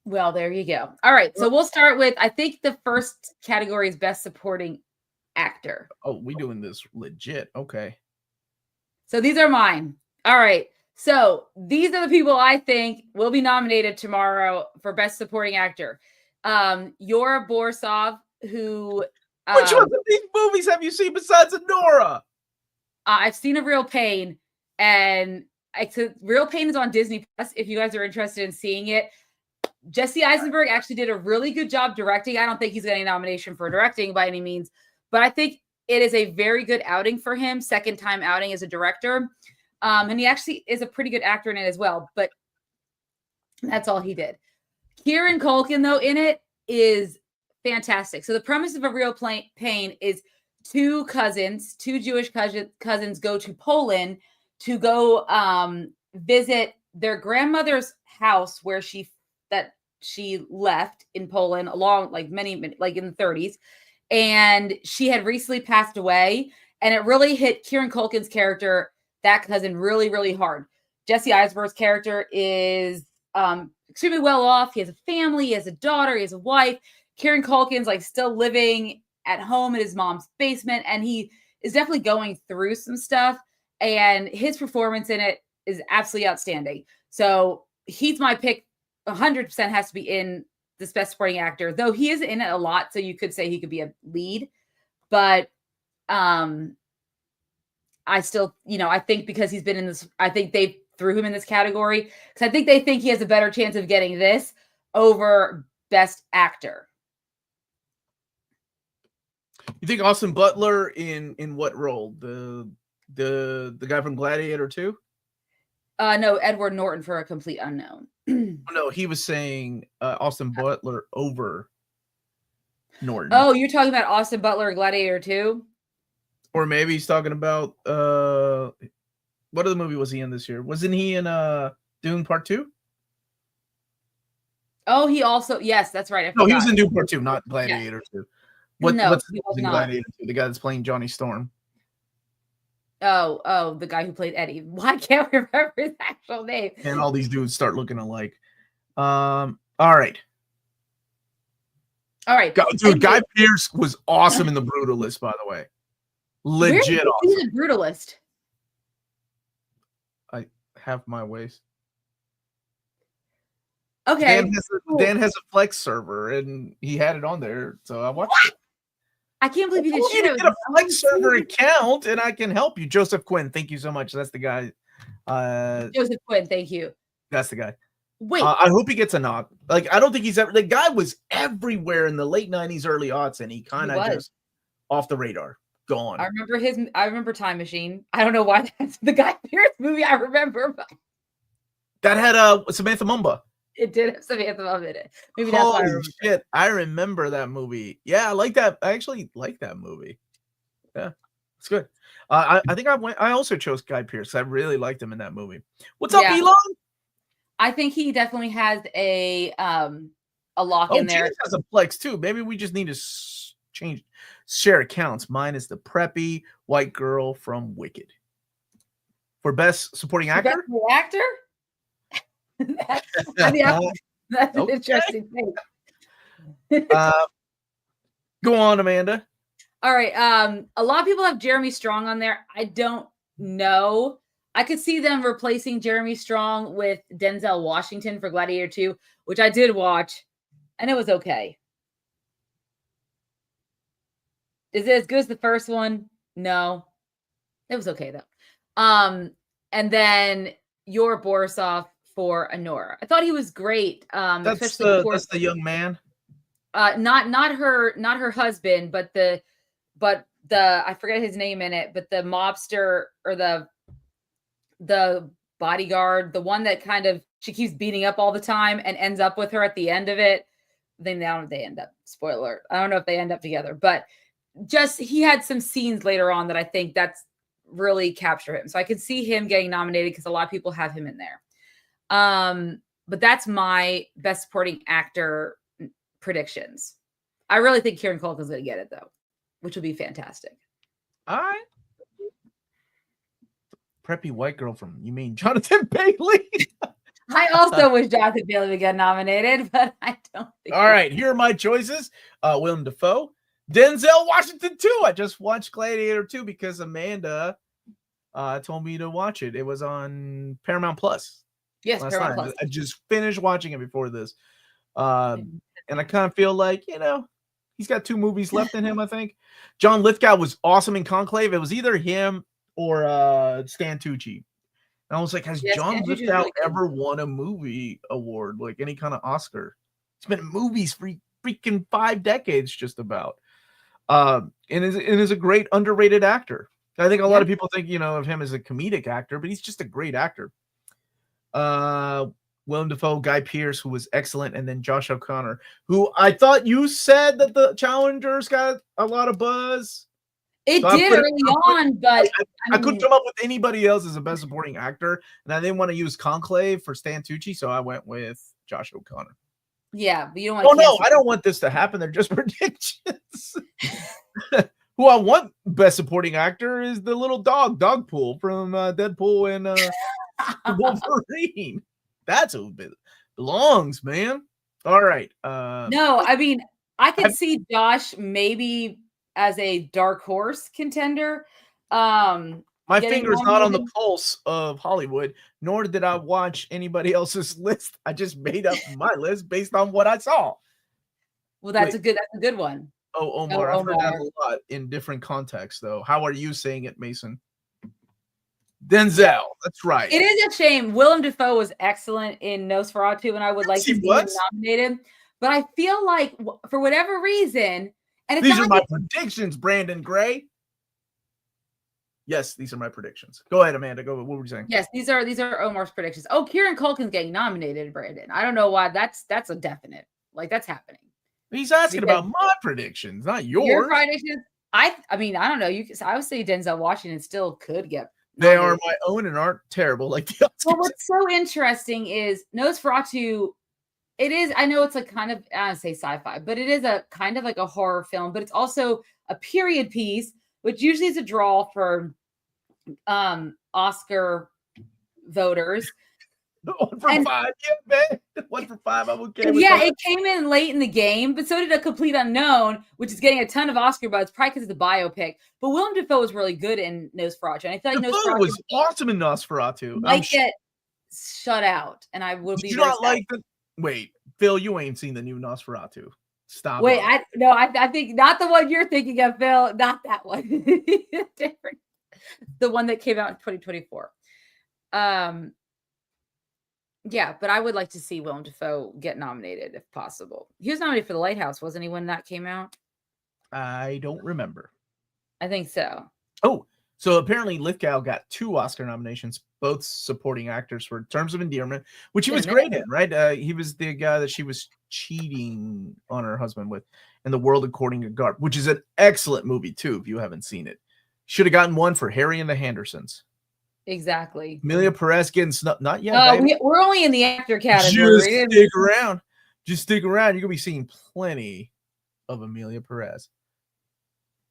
Well, there you go. All right. So we'll start with, I think the first category is Best Supporting Actor. Oh, we doing this legit. Okay. So these are mine. All right. So these are the people I think will be nominated tomorrow for Best Supporting Actor. Yora Borsov, who... Which one of these movies have you seen besides Nora? I've seen A Real Pain, and Real Pain is on Disney Plus if you guys are interested in seeing it. Jesse Eisenberg actually did a really good job directing. I don't think he's getting a nomination for directing by any means, but I think it is a very good outing for him, second time outing as a director. And he actually is a pretty good actor in it as well, but that's all he did. Kieran Culkin, though, in it is fantastic. So the premise of A Real Pain is two Jewish cousins go to Poland to go visit their grandmother's house where she left in Poland along in the 30s. And she had recently passed away. And it really hit Kieran Culkin's character, that cousin, really, really hard. Jesse Eisenberg's character is extremely well off. He has a family, he has a daughter, he has a wife. Kieran Culkin's like still living at home in his mom's basement, and he is definitely going through some stuff. And his performance in it is absolutely outstanding. So he's my pick. 100% has to be in this best supporting actor, though he is in it a lot. So you could say he could be a lead, but I still, I think because he's been in this, I think they threw him in this category because I think they think he has a better chance of getting this over best actor. You think Austin Butler in what role? The guy from Gladiator 2? No, Edward Norton for A Complete Unknown. No, he was saying Austin Butler over Norton. Oh, you're talking about Austin Butler in Gladiator 2? Or maybe he's talking about what other movie was he in this year? Wasn't he in Dune Part 2? Oh, he also, yes, that's right. No, he was in Dune Part 2, not Gladiator 2. What's in Gladiator 2? The guy that's playing Johnny Storm. Oh, the guy who played Eddie. Why can't we remember his actual name? And all these dudes start looking alike. All right. Dude, Guy Pearce was awesome in The Brutalist, by the way. Legit awesome. He's a Brutalist. I have my ways. Okay. Dan has a Flex server, and he had it on there, so I watched it. I can't believe you didn't share it. Get a Flex server account, and I can help you. Joseph Quinn, thank you so much. That's the guy. Joseph Quinn, thank you. That's the guy. Wait, I hope he gets a nod. Like, I don't think he's ever. The guy was everywhere in the late 90s, early aughts, and he kind of just off the radar, gone. I remember Time Machine. I don't know why that's the Guy Pearce movie I remember. But that had Samantha Mumba. It did have Samantha Mumba in it. Maybe that's why I remember. Shit, I remember that movie. Yeah, I like that. I actually like that movie. Yeah, it's good. I think I also chose Guy Pearce. I really liked him in that movie. What's up, Elon? I think he definitely has a lock in there. James has a Flex too. Maybe we just need to share accounts. Mine is the preppy white girl from Wicked. For best supporting actor? Best actor? That's an interesting thing. Go on, Amanda. All right. A lot of people have Jeremy Strong on there. I don't know. I could see them replacing Jeremy Strong with Denzel Washington for Gladiator 2, which I did watch, and it was okay. Is it as good as the first one? No. It was okay, though. And then Yor Borisov for Anora. I thought he was great. That's the young man. Not her husband, but the I forget his name in it, but the mobster or the bodyguard, the one that kind of she keeps beating up all the time and ends up with her at the end of it. Then now they end up, spoiler alert, I don't know if they end up together, but just he had some scenes later on that I think that's really capture him. So I could see him getting nominated because a lot of people have him in there. But that's my best supporting actor predictions. I really think Kieran Culkin's going to get it though, which would be fantastic. All right. Preppy white girl from, you mean Jonathan Bailey? I also wish Jonathan Bailey would get nominated, but I don't think. All right, here are my choices. Willem Dafoe, Denzel Washington 2. I just watched Gladiator 2 because Amanda told me to watch it. It was on Paramount Plus. Yes, Paramount Plus. I just finished watching it before this. And I kind of feel like, he's got 2 movies left in him, I think. John Lithgow was awesome in Conclave. It was either him or Stan Tucci. And I was like, has John Lithgow ever won a movie award, like any kind of Oscar? He's been in movies for freaking 5 decades, just about. And is a great underrated actor. I think a lot of people think, of him as a comedic actor, but he's just a great actor. Willem Dafoe, Guy Pearce, who was excellent, and then Josh O'Connor, who I thought you said that the Challengers got a lot of buzz. It did early on, but I couldn't come up with anybody else as a best supporting actor, and I didn't want to use Conclave for Stan Tucci, so I went with Josh O'Connor. Yeah, but you don't want. No, I don't want this to happen. They're just predictions. Who I want best supporting actor is the little Dogpool from Deadpool and Wolverine. That's who belongs, man. All right. No, I mean, I could see Josh maybe as a dark horse contender. My finger's not on the pulse of Hollywood, nor did I watch anybody else's list. I just made up my list based on what I saw. Well, that's a good one. Oh, Omar. I've heard that a lot in different contexts, though. How are you saying it, Mason? Denzel. That's right. It is a shame. Willem Dafoe was excellent in Nosferatu, and I would like to see him nominated. But I feel like, for whatever reason, and these are my predictions, Brandon Gray. Yes, these are my predictions. Go ahead, Amanda. Go. What were you saying? Yes, these are Omar's predictions. Oh, Kieran Culkin's getting nominated, Brandon. I don't know why. That's a definite. Like, that's happening. He's asking about my predictions, not yours. Your predictions? I mean, I don't know. I would say Denzel Washington still could get. They are my own and aren't terrible like the Oscars. Well, what's so interesting is Nosferatu. It is. I know it's a kind of, I don't say sci-fi, but it is a kind of like a horror film. But it's also a period piece, which usually is a draw for Oscar voters. 1 for 5, yeah, man. 1 for 5, I'm okay with that. It came in late in the game, but so did A Complete Unknown, which is getting a ton of Oscar buzz, probably because it's a biopic. But Willem Dafoe was really good in Nosferatu, and I feel like Nosferatu was awesome in Nosferatu. Might get shut out, and I will be. You not like the? Wait, Phil, you ain't seen the new Nosferatu. Stop. Wait, I think not the one you're thinking of, Phil. Not that one. Different. The one that came out in 2024. Yeah, but I would like to see Willem Dafoe get nominated if possible. He was nominated for The Lighthouse, wasn't he, when that came out? I don't remember. I think so. Oh, so apparently Lithgow got 2 Oscar nominations, both supporting actors for Terms of Endearment, which he was great in, right? He was the guy that she was cheating on her husband with in The World According to Garp, which is an excellent movie, too, if you haven't seen it. Should have gotten 1 for Harry and the Hendersons. Exactly. Amelia Perez getting snubbed. Not yet. We're only in the actor category. Just stick around. Just stick around. You're going to be seeing plenty of Amelia Perez.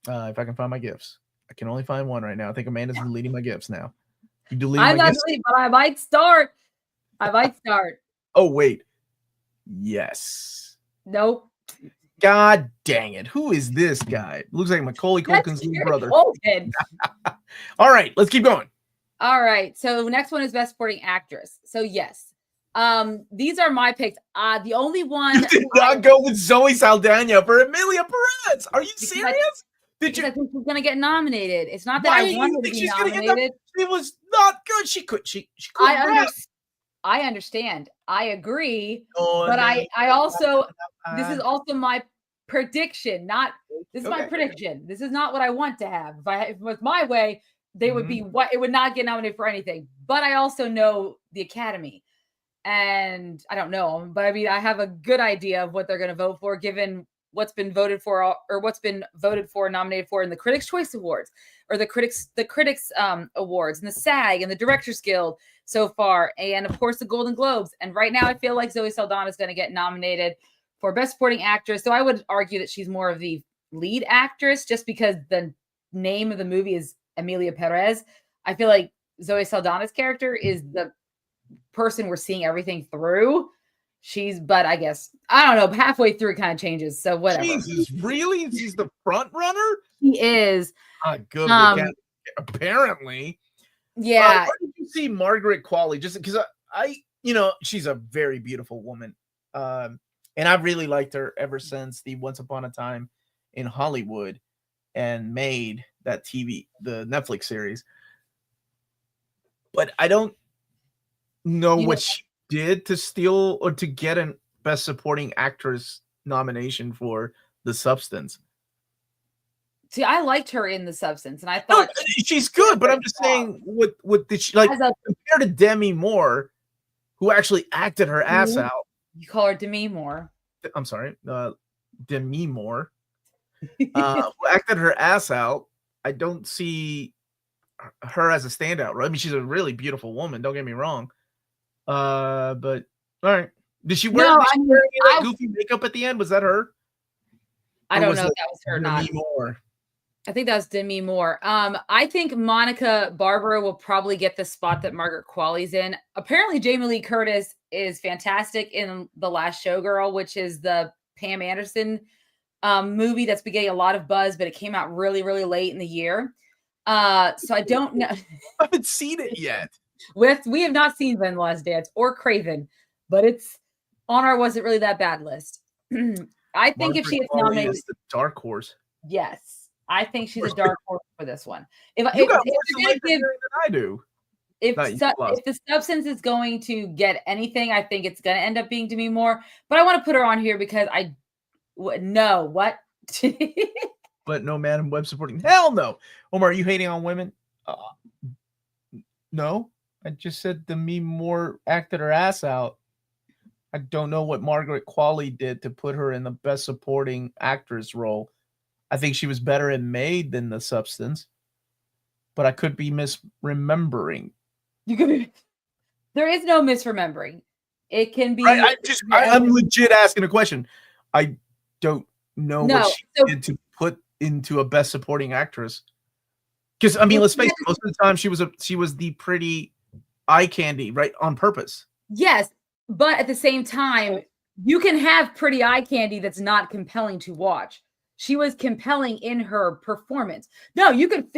If I can find my gifts. I can only find one right now. I think Amanda's deleting my gifts now. You delete I'm my not gifts? deleting, but I might start. Oh, wait. Yes. Nope. God dang it. Who is this guy? Looks like Macaulay Culkin's little brother. All right. Let's keep going. All right. So next one is Best Supporting Actress. So yes. These are my picks. The only one you did not go with Zoe Saldana for Amelia Perez. Are you serious? I think she's gonna get nominated. It's not that I wanted to be nominated. She was not good. She could. I understand. I agree. But I also this is also my prediction. This is my prediction. This is not what I want to have. If it was my way, they would be what it would not get nominated for anything. But I also know the Academy. And I don't know them, but I mean, I have a good idea of what they're going to vote for, given what's been voted for or what's been voted for and nominated for in the Critics' Choice Awards or the Critics Awards and the SAG and the Directors Guild so far. And of course, the Golden Globes. And right now I feel like Zoe Saldana is going to get nominated for Best Supporting Actress. So I would argue that she's more of the lead actress just because the name of the movie is Amelia Perez. I feel like Zoe Saldana's character is the person we're seeing everything through. But I guess I don't know, halfway through it kind of changes, so whatever. Jesus, really? She's the front runner? He is. Good. Apparently. Yeah. Where did you see Margaret Qualley? Just because I she's a very beautiful woman. And I've really liked her ever since the Once Upon a Time in Hollywood and Made, that the Netflix series. But I don't know what she did to steal or to get a Best Supporting Actress nomination for The Substance. See, I liked her in The Substance, and I thought she's good, but I'm just saying, what did she like compared to Demi Moore, who actually acted her ass out? You call her Demi Moore? I'm sorry, Demi Moore, who acted her ass out. I don't see her as a standout, right? I mean, she's a really beautiful woman. Don't get me wrong. But all right. Did she wear goofy makeup at the end? Was that her? I don't know if that was her or not. More? I think that's Demi Moore. I think Monica Barbara will probably get the spot that Margaret Qualley's in. Apparently, Jamie Lee Curtis is fantastic in The Last Showgirl, which is the Pam Anderson movie that's been getting a lot of buzz, but it came out really, really late in the year. So I don't know. I haven't seen it yet. We have not seen Van Last Dance or Craven, but it's on our wasn't really that bad list. I think if she gets nominated, is the dark horse. Yes. I think she's a dark horse for this one. You got more than I do. If the substance is going to get anything, I think it's going to end up being Demi Moore. But I want to put her on here because what? But no Madam Web supporting. Hell no. Omar, are you hating on women? No. I just said Demi Moore acted her ass out. I don't know what Margaret Qualley did to put her in the best supporting actress role. I think she was better in Maid than The Substance, but I could be misremembering. You could be. There is no misremembering. It can be. I'm legit asking a question. I don't know what she did to put into a best supporting actress. Because I mean, let's face it. Most of the time, she was the pretty eye candy, right, on purpose. Yes, but at the same time, you can have pretty eye candy that's not compelling to watch. She was compelling in her performance. No, you could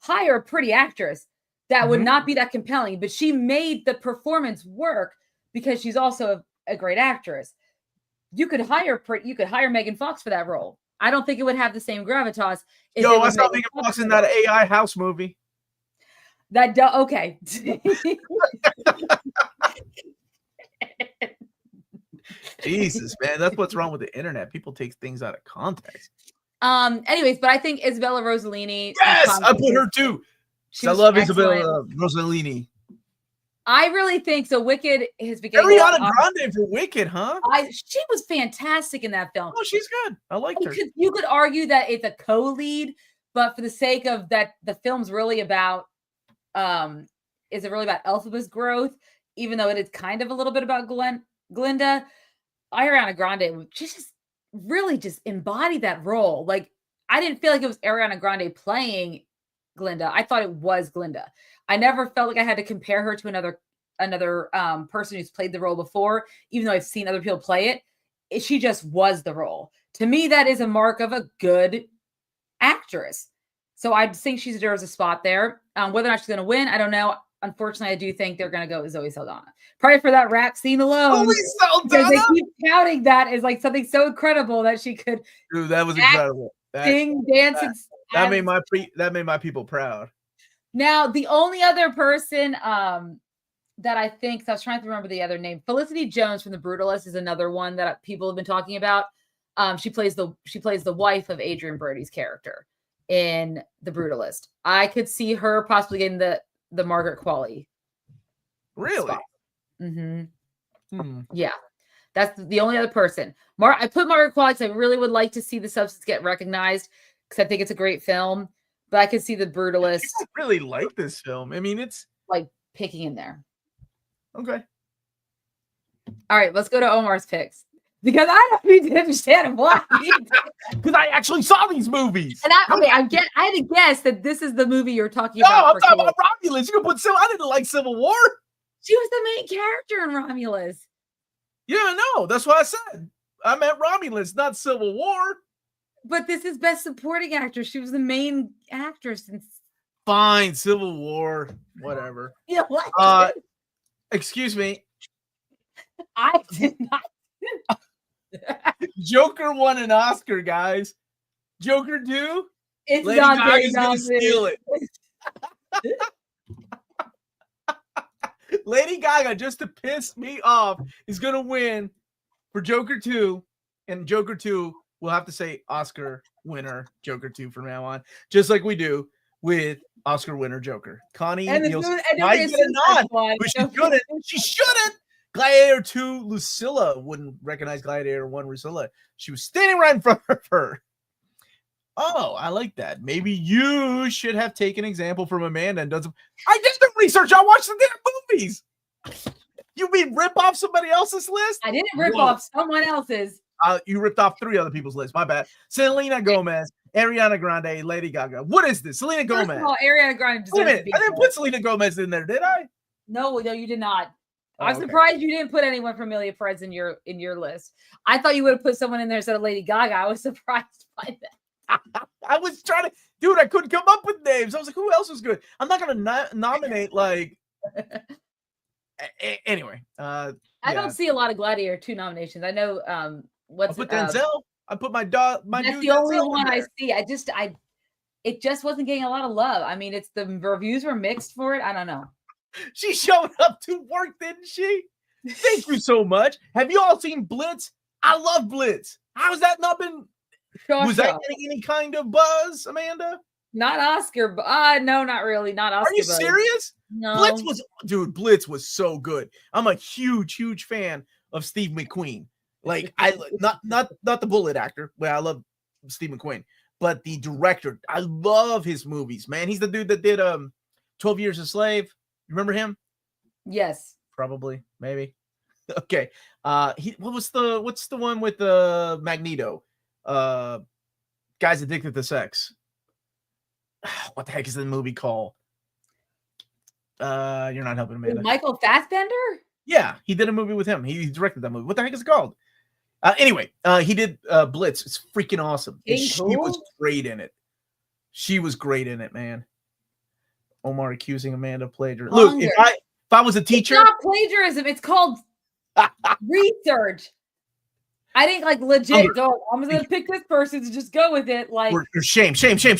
hire a pretty actress that would not be that compelling, but she made the performance work because she's also a great actress. You could hire Megan Fox for that role. I don't think it would have the same gravitas. I saw Megan Fox in that AI House movie. Okay. Jesus, man, that's what's wrong with the internet. People take things out of context. Anyways, but I think Isabella Rossellini. Yes, I put her too. I love Isabella Rossellini. I really think so. Wicked has become Ariana Grande for Wicked, huh? She was fantastic in that film. Oh, she's good. I liked her. You could argue that it's a co-lead, but for the sake of that, the film's really about is it really about Elphaba's growth, even though it is kind of a little bit about Glinda. Ariana Grande just really embodied that role. Like, I didn't feel like it was Ariana Grande playing Glinda. I thought it was Glinda. I never felt like I had to compare her to another person who's played the role before, even though I've seen other people play it. She just was the role. To me, that is a mark of a good actress. So I think she deserves a spot there. Whether or not she's going to win, I don't know. Unfortunately, I do think they're going to go with Zoe Saldana. Probably for that rap scene alone. Zoe Saldana? Because they keep counting that as like something so incredible that she could. Dude, that was incredible. Sing, dance, and that made my people proud. Now, the only other person that I think, so I was trying to remember the other name, Felicity Jones from The Brutalist is another one that people have been talking about. She plays the wife of Adrian Brody's character in The Brutalist. I could see her possibly getting the Margaret Qualley. Really? Yeah. That's the only other person. I put Margaret Qualley because I really would like to see The Substance get recognized because I think it's a great film. But I could see The Brutalist. I really like this film. I mean, it's like picking in there. Okay. All right, let's go to Omar's picks. Because I don't need to understand why. Because I actually saw these movies. And I had to guess that this is the movie you're talking about. No, I'm talking about Romulus. You can put I didn't like Civil War. She was the main character in Romulus. Yeah, no, that's what I said. I meant Romulus, not Civil War. But this is Best Supporting Actress. She was the main actress. Fine, Civil War, whatever. You know what? Excuse me. I did not. Joker won an Oscar, guys. Joker 2? It's Lady Gaga's gonna steal it. Lady Gaga, just to piss me off, is gonna win for Joker 2, and Joker 2 will have to say Oscar winner Joker 2 from now on, just like we do with Oscar winner Joker. Connie Nielsen might get a nod, but she shouldn't. Gladiator 2, Lucilla wouldn't recognize Gladiator 1, Lucilla. She was standing right in front of her. Oh, I like that. Maybe you should have taken example from Amanda and done some. I did the research. I watched the damn movies. You mean rip off somebody else's list? I didn't rip off someone else's. You ripped off 3 other people's lists. My bad. Selena Gomez, Ariana Grande, Lady Gaga. What is this? Selena Gomez. First of all, Ariana Grande deserves to be. I didn't put Selena Gomez in there, did I? No, you did not. I'm surprised you didn't put anyone from Amelia Perez in your list. I thought you would have put someone in there instead of Lady Gaga. I was surprised by that. I was trying to, dude. I couldn't come up with names. I was like, who else was good? I'm not gonna nominate like. Anyway, I don't see a lot of Gladiator 2 nominations. I know. I put Denzel. I put my dog. That's the only one I see. It just wasn't getting a lot of love. I mean, the reviews were mixed for it. I don't know. She showed up to work, didn't she? Thank you so much. Have you all seen Blitz? I love Blitz. How has that not been? Was that getting any kind of buzz, Amanda? Not Oscar. No, not really. Not Oscar. Are you serious? No. Blitz was so good. I'm a huge fan of Steve McQueen. Like I not the bullet actor. Well, I love Steve McQueen, but the director. I love his movies, man. He's the dude that did 12 Years a Slave. You remember him? Yes. Probably, maybe. Okay. What's the one with the Magneto? Guys Addicted to Sex. What the heck is the movie called? You're not helping, Amanda. Michael Fassbender? Yeah, he did a movie with him. He directed that movie. What the heck is it called? Anyway, he did Blitz. It's freaking awesome. She was great in it. She was great in it, man. Omar accusing Amanda of plagiarism. Look, if I was a teacher, it's not plagiarism. It's called research. I didn't like legit go. I'm just gonna pick this person to just go with it. Like shame. Thank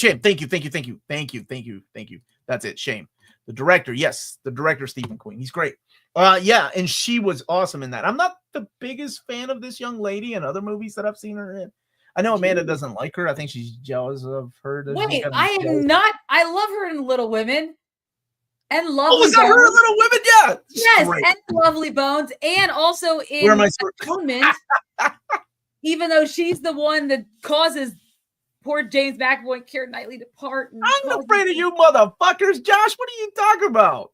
you. That's it. Shame. The director, Stephen Queen. He's great. Yeah, and she was awesome in that. I'm not the biggest fan of this young lady and other movies that I've seen her in. I know Amanda doesn't like her. I think she's jealous of her. Wait, I am not. I love her in Little Women. And Lovely Bones. Was that her in Little Women? Yeah. Yes, great. And Lovely Bones. And also in Atonement. Even though she's the one that causes poor James McAvoy and Keira Knightley to part. I'm afraid of you motherfuckers. Josh, what are you talking about?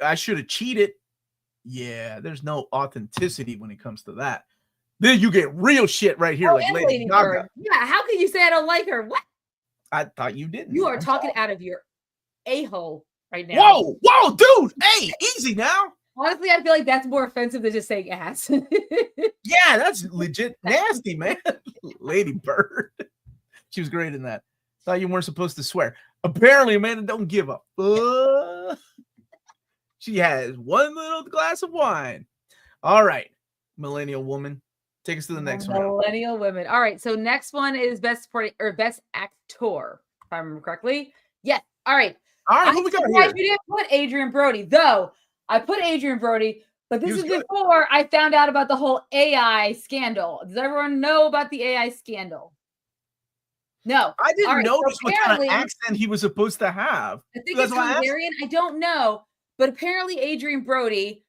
I should have cheated. Yeah, there's no authenticity when it comes to that. Then you get real shit right here, like Lady Gaga. Yeah, how can you say I don't like her? What? I thought you didn't. You are talking out of your a-hole right now. Whoa, dude. Hey, easy now. Honestly, I feel like that's more offensive than just saying ass. Yeah, that's legit nasty, man. Lady Bird. She was great in that. Thought you weren't supposed to swear. Apparently, Amanda don't give a fuck. She has one little glass of wine. All right, Millennial Woman. Take us to the next one. Millennial Women. All right, so next one is Best Supporting or Best Actor, if I remember correctly. Yes. All right. Who we got here? You didn't put Adrian Brody, though. I put Adrian Brody, but this is before I found out about the whole AI scandal. Does everyone know about the AI scandal? No. I didn't notice what kind of accent he was supposed to have. I think it's Hungarian. I don't know. But apparently Adrian Brody,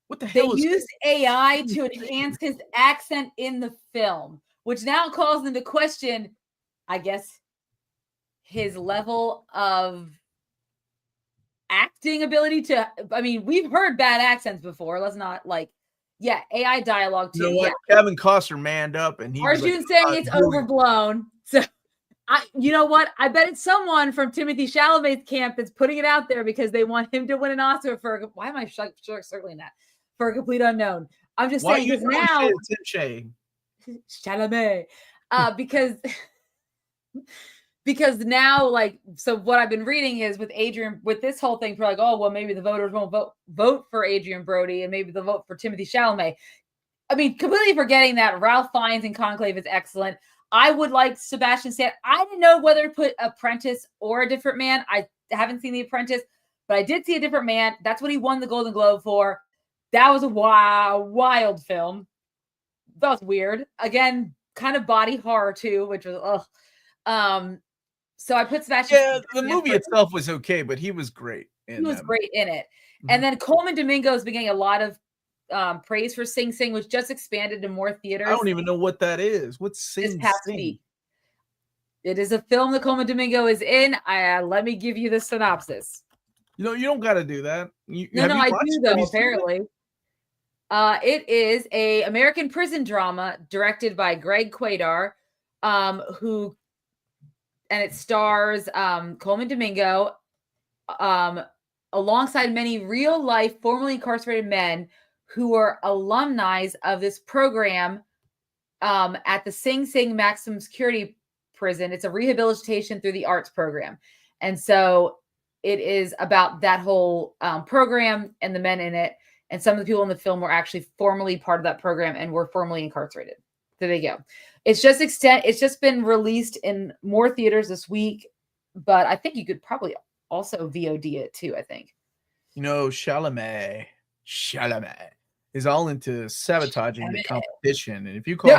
what the hell? They used AI to enhance his accent in the film, which now calls into question, I guess, his level of acting ability I mean, we've heard bad accents before. Let's not AI dialogue too. You know what? Yeah. Kevin Costner manned up and he Arjun's saying it's overblown. So you know what? I bet it's someone from Timothée Chalamet's camp that's putting it out there because they want him to win an Oscar for why am I circling that? For a complete unknown. I'm just saying because now Chalamet. Because now, so what I've been reading is with Adrian, with this whole thing, for maybe the voters won't vote for Adrian Brody and maybe they'll vote for Timothée Chalamet. I mean, completely forgetting that Ralph Fiennes in Conclave is excellent. I would like Sebastian Stan. I didn't know whether to put Apprentice or A Different Man. I haven't seen The Apprentice, but I did see A Different Man. That's what he won the Golden Globe for. That was a wild film. That was weird. Again, kind of body horror too, which was So I put Sebastian. Yeah, the movie itself was okay, but he was great. He was great in it. Mm-hmm. And then Coleman Domingo has been getting a lot of praise for Sing Sing, which just expanded to more theaters. I don't even know what that is. What's Sing Sing? It is a film that Coleman Domingo is in. Let me give you the synopsis. You don't got to do that. I do though. Apparently, It is a American prison drama directed by Greg Quadar, and it stars Coleman Domingo, alongside many real-life formerly incarcerated men who are alumni of this program at the Sing Sing Maximum Security Prison. It's a rehabilitation through the arts program. And so it is about that whole program and the men in it. And some of the people in the film were actually formerly part of that program and were formerly incarcerated. There they go. It's just been released in more theaters this week, but I think you could probably also VOD it too, I think. You know, Chalamet is all into sabotaging the competition. And if you call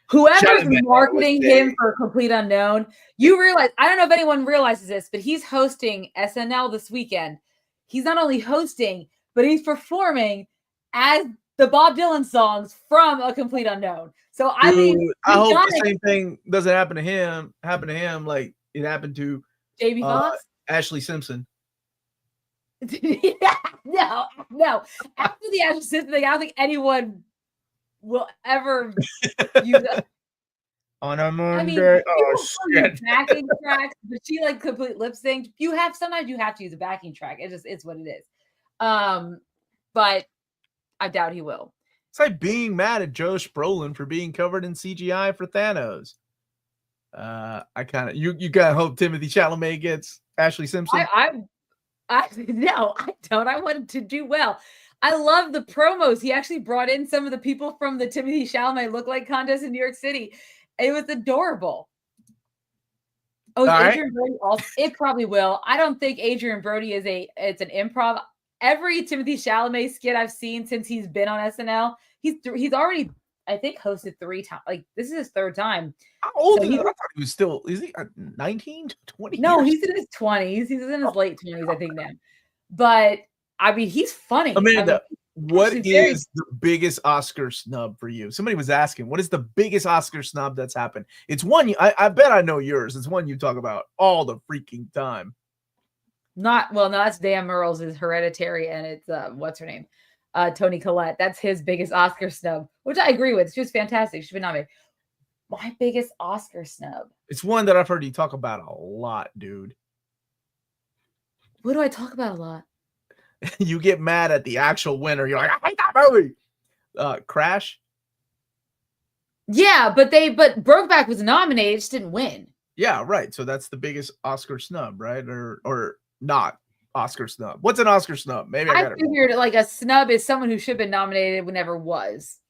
whoever's marketing him for Complete Unknown, you realize, I don't know if anyone realizes this, but he's hosting SNL this weekend. He's not only hosting, but he's performing as the Bob Dylan songs from A Complete Unknown. So I hope the same thing doesn't happen to him like it happened to Jamie Foxx, Ashley Simpson. Yeah, no. After the Ashley Simpson thing, I don't think anyone will ever use it. On a Monday, backing tracks, but she like complete lip sync. Sometimes you have to use a backing track. It's what it is. But I doubt he will. It's like being mad at Josh Brolin for being covered in CGI for Thanos. I kind of you gotta hope Timothy Chalamet gets Ashley Simpson. No, I don't. I want him to do well. I love the promos. He actually brought in some of the people from the Timothy Chalamet Look-Like contest in New York City. It was adorable. Oh, Adrian Brody also, it probably will. I don't think Adrian Brody it's an improv. Every Timothy Chalamet skit I've seen since he's been on SNL, he's already, I think, hosted 3 times. Like, this is his 3rd time. How old is he? I thought he was still, is he 19, 20? No, he's in his 20s. He's in his late 20s, I think now. But, I mean, he's funny. Amanda, what is the biggest Oscar snub for you? Somebody was asking, what is the biggest Oscar snub that's happened? It's one, I bet I know yours. It's one you talk about all the freaking time. No, that's Dan Merle's is Hereditary, and it's what's her name? Toni Collette. That's his biggest Oscar snub, which I agree with. She was fantastic. She's been nominated. My biggest Oscar snub. It's one that I've heard you talk about a lot, dude. What do I talk about a lot? You get mad at the actual winner. You're like, I hate that movie. Crash. Yeah, but Brokeback was nominated, just didn't win. Yeah, right. So that's the biggest Oscar snub, right? Or not Oscar snub. What's an Oscar snub? Maybe I figured like a snub is someone who should have been nominated but never was.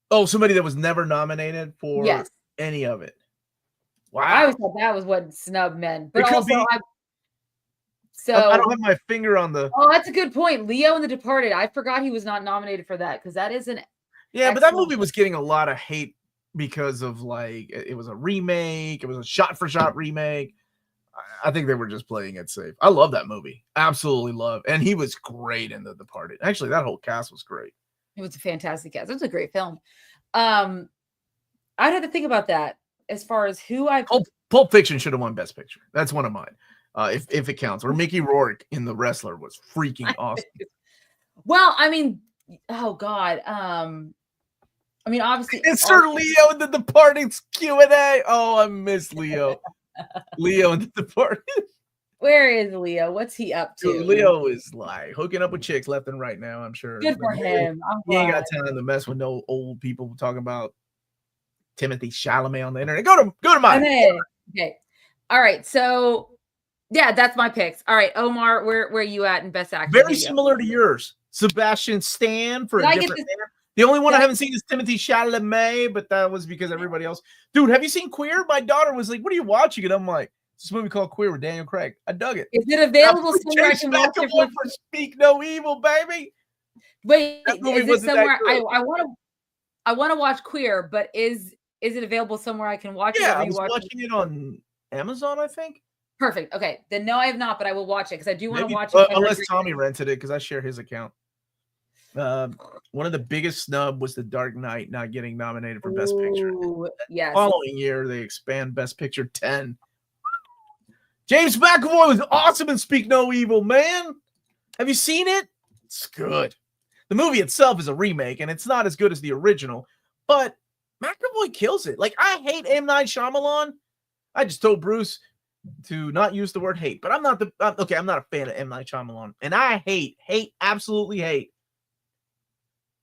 Oh, somebody that was never nominated for any of it. Wow. I always thought that was what snub meant. But also, I don't have my finger on the. Oh, that's a good point. Leo and The Departed. I forgot he was not nominated for that because that is an. Yeah, but that movie was getting a lot of hate because of like it was a remake. It was a shot-for-shot remake. I think they were just playing it safe. I love that movie. Absolutely love. And he was great in The Departed. Actually, that whole cast was great. It was a fantastic cast. It was a great film. I'd have to think about that as far as who I. Pulp Fiction should have won Best Picture. That's one of mine. If it counts. Or Mickey Rourke in The Wrestler was freaking awesome. Well, I mean, oh God. I mean, obviously. It's Sir Leo in The Departed Q&A. Oh, I miss Leo. Leo in The Departed. Where is Leo? What's he up to? Dude, Leo is like hooking up with chicks left and right now, I'm sure. Good for him. He ain't got time to mess with no old people talking about Timothy Chalamet on the internet. Go to mine. Okay. All right. So yeah, that's my picks. All right, Omar, where are you at in Best Actor? Very similar to yours. Sebastian Stan for a different man. The only one I haven't seen is Timothy Chalamet, but that was because everybody else. Dude, have you seen Queer? My daughter was like, "What are you watching?" And I'm like, "This movie called Queer with Daniel Craig." I dug it. Is it available somewhere I can watch it for Speak No Evil, baby? Wait, is it somewhere I want to watch Queer, but is it available somewhere I can watch it? Yeah, I was watching it on Amazon, I think. Perfect. Okay, then no, I have not, but I will watch it because I do want to watch it. Unless Tommy rented it, because I share his account. One of the biggest snub was The Dark Knight not getting nominated for Best Picture. Yes. The following year, they expand Best Picture 10. James McAvoy was awesome in Speak No Evil, man. Have you seen it? It's good. The movie itself is a remake, and it's not as good as the original, but McAvoy kills it. Like, I hate M. Night Shyamalan. I just told Bruce to not use the word hate, but I'm not a fan of M. Night Shyamalan, and I absolutely hate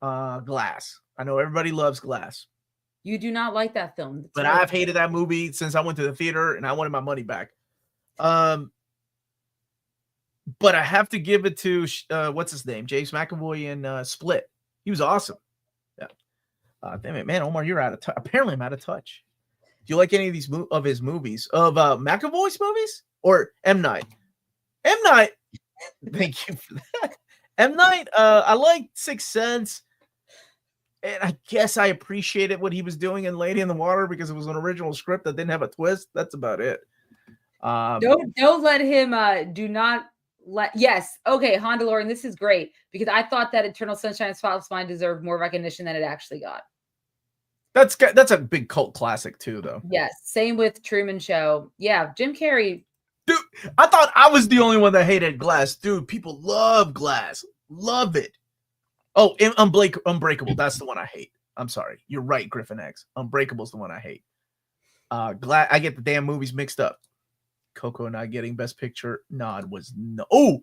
Glass. I know everybody loves Glass. You do not like that film. That's but I've hated that movie since I went to the theater, and I wanted my money back. But I have to give it to what's his name, James McAvoy in Split. He was awesome. Yeah. Damn it, man, Omar, you're out of touch. Apparently, I'm out of touch. Do you like any of these of his movies, of McAvoy's movies, or M. Night? M. Night. Thank you for that. M. Night. I like Sixth Sense, and I guess I appreciated what he was doing in Lady in the Water because it was an original script that didn't have a twist. That's about it. Don't let him. Yes. Okay, Honda Lauren, this is great because I thought that Eternal Sunshine of the Spotless Mind deserved more recognition than it actually got. That's a big cult classic too, though. Yes. Same with Truman Show. Yeah, Jim Carrey. Dude, I thought I was the only one that hated Glass. Dude, people love Glass. Love it. Oh, Unbreakable. That's the one I hate. I'm sorry. You're right, Griffin X. Unbreakable's the one I hate. I get the damn movies mixed up. Coco not getting Best Picture nod was no. Oh,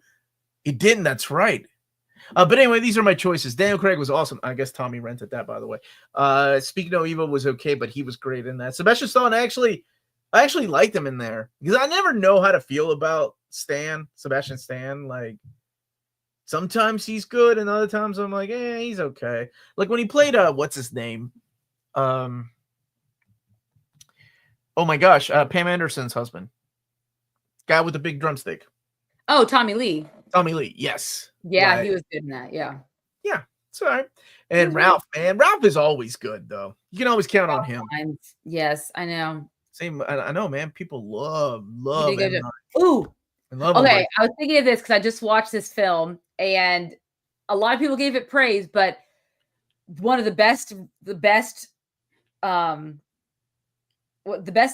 it didn't. That's right. But anyway, these are my choices. Daniel Craig was awesome. I guess Tommy rented that, by the way. Speak No Evil was okay, but he was great in that. Sebastian Stan, I actually liked him in there because I never know how to feel about Sebastian Stan. Like, sometimes he's good, and other times I'm like, he's okay. Like when he played what's his name? Oh my gosh, Pam Anderson's husband. Guy with the big drumstick. Oh, Tommy Lee. Tommy Lee, yes. Yeah, right. He was good in that. Yeah. Yeah, it's all right. And Ralph, man. Ralph is always good, though. You can always count on him. Yes, I know. Same, I know, man. People love him. Ooh. Okay, I was thinking of this because I just watched this film, and a lot of people gave it praise, but one of the best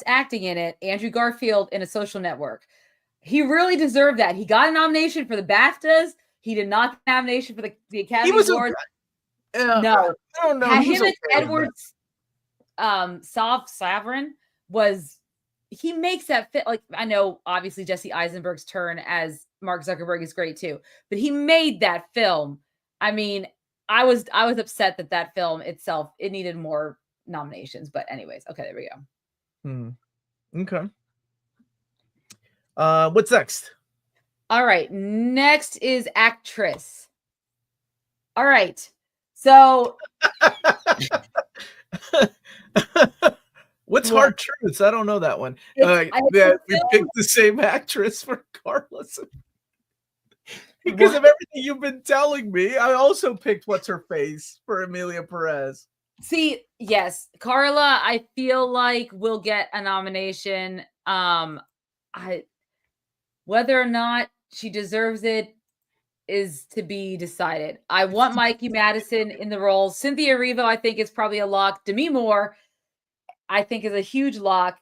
acting in it, Andrew Garfield in A Social Network. He really deserved that. He got a nomination for the BAFTAs. He did not get a nomination for the Academy Awards. No. I don't know. Him and Edwards Sovereign he makes that fit. Like, I know obviously Jesse Eisenberg's turn as Mark Zuckerberg is great too, but he made that film. I mean, I was upset that film itself, it needed more nominations, but anyways, okay, there we go. Okay. What's next? All right. Next is actress. All right. So what's Hard Truths? I don't know that one. We picked the same actress for Carlos. Because of everything you've been telling me, I also picked What's Her Face for Emilia Perez. See, yes, Carla, I feel like will get a nomination. Whether or not she deserves it is to be decided. I want Mikey Madison in the role. Cynthia Erivo, I think, is probably a lock. Demi Moore, I think, is a huge lock.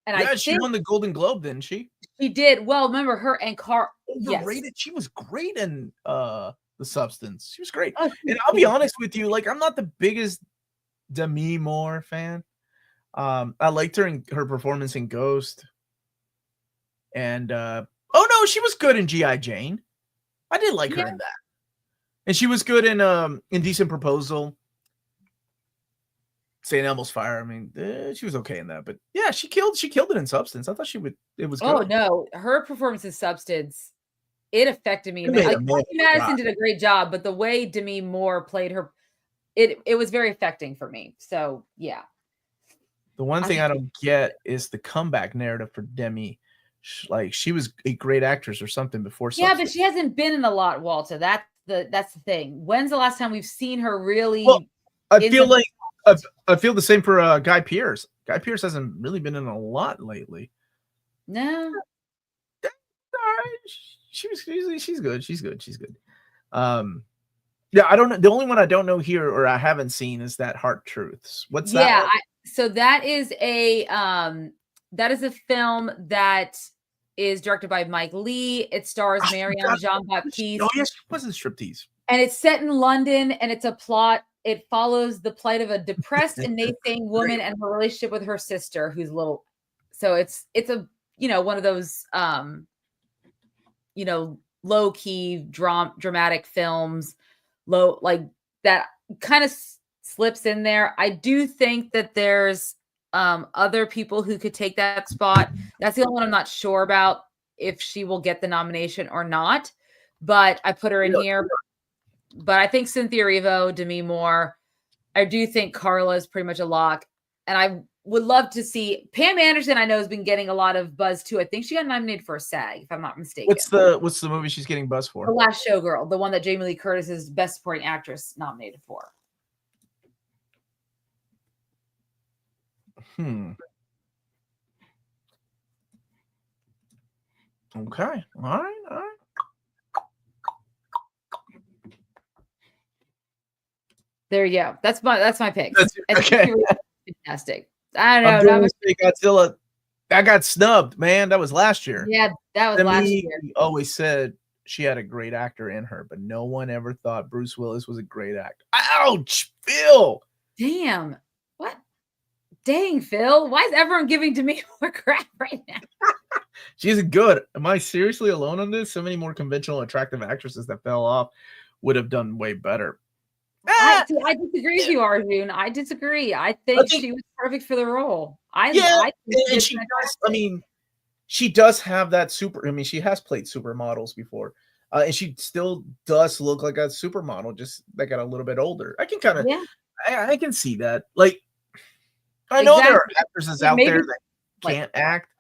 And she won the Golden Globe, didn't she? She did. Well, remember her and overrated. Yes. She was great in The Substance. She was great. Oh, and I'll be honest with you, like, I'm not the biggest Demi Moore fan. I liked her performance in Ghost. And she was good in G.I. Jane. I did like her in that. And she was good in Indecent Proposal. St. Elmo's Fire. I mean, she was okay in that, but yeah, she killed it in Substance. I thought it was good. Oh no, her performance in Substance, it affected me. Like, Madison did a great job, but the way Demi Moore played her, it was very affecting for me. So yeah. The one thing I don't get is the comeback narrative for Demi. Like, she was a great actress or something before. Yeah, but she hasn't been in a lot, Walter. That's the thing. When's the last time we've seen her really? Well, I feel the same for Guy Pearce. Guy Pearce hasn't really been in a lot lately. No. She's good. She's good. Yeah, I don't know. The only one I don't know here or I haven't seen is that Hard Truths. What's that? Yeah, so that is a film that is directed by Mike Lee. It stars Marianne Jean-Baptiste. Oh, yes, she was in Striptease. And it's set in London, and it's a plot. It follows the plight of a depressed and naysaying woman and her relationship with her sister, who's little. So it's a, one of those, low key dramatic films, like that kind of slips in there. I do think that there's other people who could take that spot. That's the only one I'm not sure about if she will get the nomination or not, but I put her in here. But I think Cynthia Erivo, Demi Moore. I do think Carla is pretty much a lock. And I would love to see Pam Anderson. I know has been getting a lot of buzz too. I think she got nominated for a SAG, if I'm not mistaken. What's the movie she's getting buzz for? The Last Showgirl, the one that Jamie Lee Curtis is Best Supporting Actress nominated for. Okay. All right. There you go. That's my pick. Okay. Fantastic. I don't know. Godzilla. I got snubbed, man. That was last year. Yeah, that was last year. We always said she had a great actor in her, but no one ever thought Bruce Willis was a great actor. Ouch, Phil. Damn. What? Dang, Phil. Why is everyone giving Demi more crap right now? She's good. Am I seriously alone on this? So many more conventional, attractive actresses that fell off would have done way better. I disagree with you, Arjun. I disagree. I think she was perfect for the role. She does have that super. I mean, she has played supermodels before, and she still does look like a supermodel, just that got a little bit older. I can kind of, I can see that. Like, I know there are actresses out there that can't act,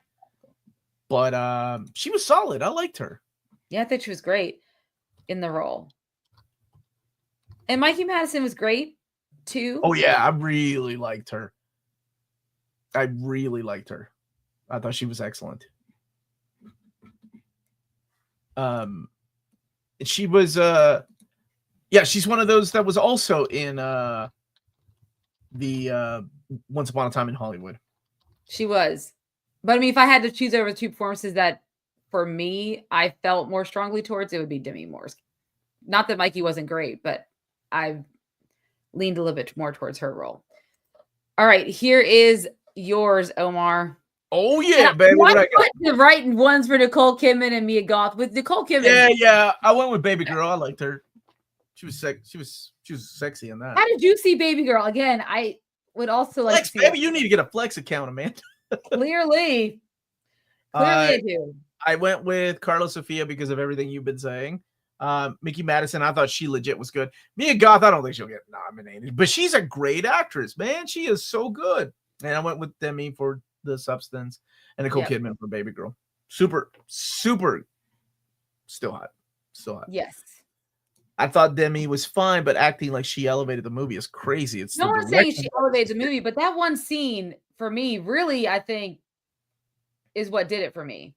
but she was solid. I liked her. Yeah, I think she was great in the role. And Mikey Madison was great too. Oh yeah, I really liked her. I thought she was excellent. She was she's one of those that was also in the Once Upon a Time in Hollywood. She was. But I mean, if I had to choose over two performances that for me I felt more strongly towards, it would be Demi Moore's. Not that Mikey wasn't great, but I've leaned a little bit more towards her role. All right, here is yours, Omar. Oh yeah, baby! I put the right ones for Nicole Kidman and Mia Goth. With Nicole Kidman, yeah, I went with Baby Girl. I liked her. She was She was sexy in that. How did you see Baby Girl? Again, I would also like Flex, to see baby. You need to get a Flex account, Amanda. Clearly, I do. I went with Carla Sofia because of everything you've been saying. Mickey Madison, I thought she legit was good. Mia Goth, I don't think she'll get nominated, but she's a great actress, man. She is so good. And I went with Demi for The Substance and Nicole Kidman for Baby Girl. Super, still hot. Yes. I thought Demi was fine, but acting like she elevated the movie is crazy. It's no one's saying she elevated the movie, but that one scene for me really, I think, is what did it for me.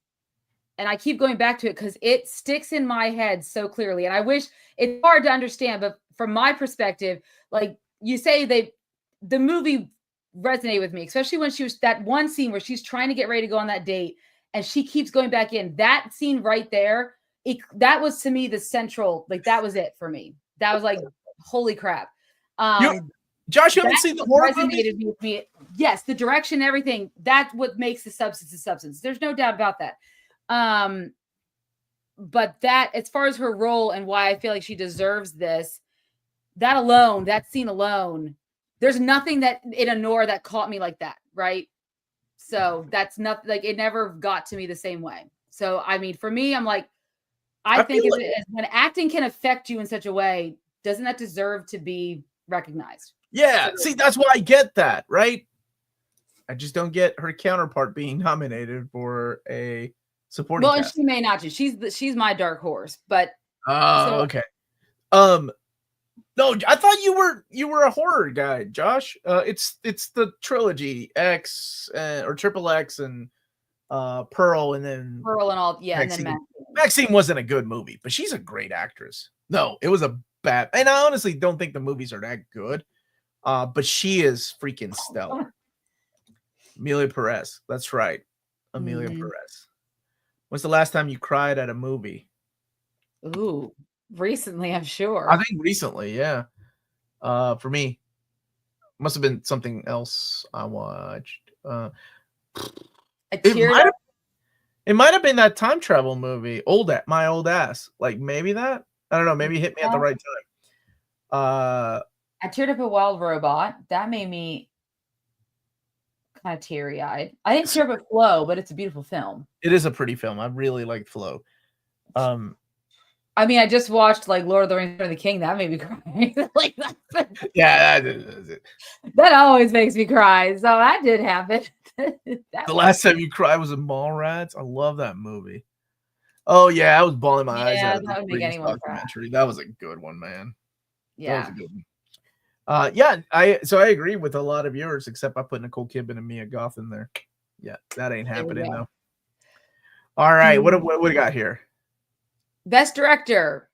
And I keep going back to it because it sticks in my head so clearly. And I wish it's hard to understand, but from my perspective, like you say, the movie resonated with me, especially when she was that one scene where she's trying to get ready to go on that date and she keeps going back in. That scene right there, that was to me the central, like that was it for me. That was like, holy crap. Josh, you haven't seen the horror movie? With me. Yes, the direction, everything. That's what makes the substance. There's no doubt about that. But that, as far as her role and why I feel like she deserves this, that scene alone, there's nothing that in Anora that caught me like that, right? So that's not like it never got to me the same way. So I mean, for me, I'm like, I think when acting can affect you in such a way, doesn't that deserve to be recognized? Yeah, see, that's why I get that, right? I just don't get her counterpart being nominated for a supporting cast. And she may not. She's my dark horse, but okay. No, I thought you were a horror guy, Josh. It's the trilogy X or Triple X and Pearl, and then Pearl and all. Yeah, Maxine. and then Maxine wasn't a good movie, but she's a great actress. No, it was a bad. And I honestly don't think the movies are that good. But she is freaking stellar. Amelia Perez, that's right, Amelia Perez. When's the last time you cried at a movie? Ooh, recently, I'm sure. I think recently, yeah. For me, must have been something else I watched. It might have been that time travel movie, My Old Ass. Like maybe that. I don't know. Maybe it hit me at the right time. I teared up a Wild Robot. That made me kind of teary-eyed. I didn't tear up at Flow, but it's a beautiful film. It is a pretty film. I really like Flow. I mean, I just watched like Lord of the Rings: Return of the King. That made me cry. Like yeah, that always makes me cry. So that did happen. The last time you cried was in Mallrats. I love that movie. Oh yeah, I was bawling my eyes out. That would make anyone cry. That was a good one, man. Yeah, that was a good one. Yeah, I agree with a lot of yours, except I put Nicole Kidman and Mia Goth in there. Yeah, that ain't happening though. All right, what do we got here? Best director.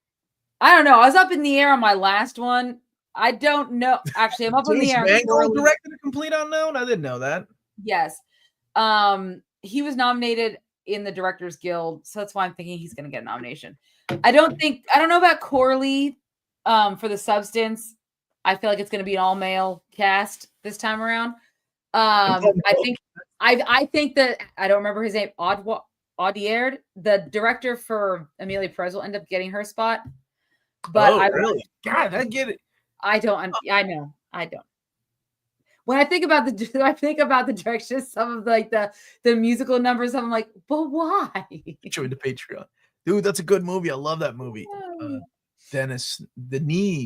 I don't know. I was up in the air on my last one. I don't know. Actually, I'm up in the air. Mangold directed A Complete Unknown? I didn't know that. Yes. He was nominated in the Directors Guild, so that's why I'm thinking he's going to get a nomination. I don't know about Corley for The Substance. I feel like it's going to be an all-male cast this time around. I think that I don't remember his name. Audiard, the director for Amelia Perez, will end up getting her spot. But really? God, I get it. I don't. I know. I don't. When I think about the direction, some of like the musical numbers, I'm like, but why? Join the Patreon, dude. That's a good movie. I love that movie. Denis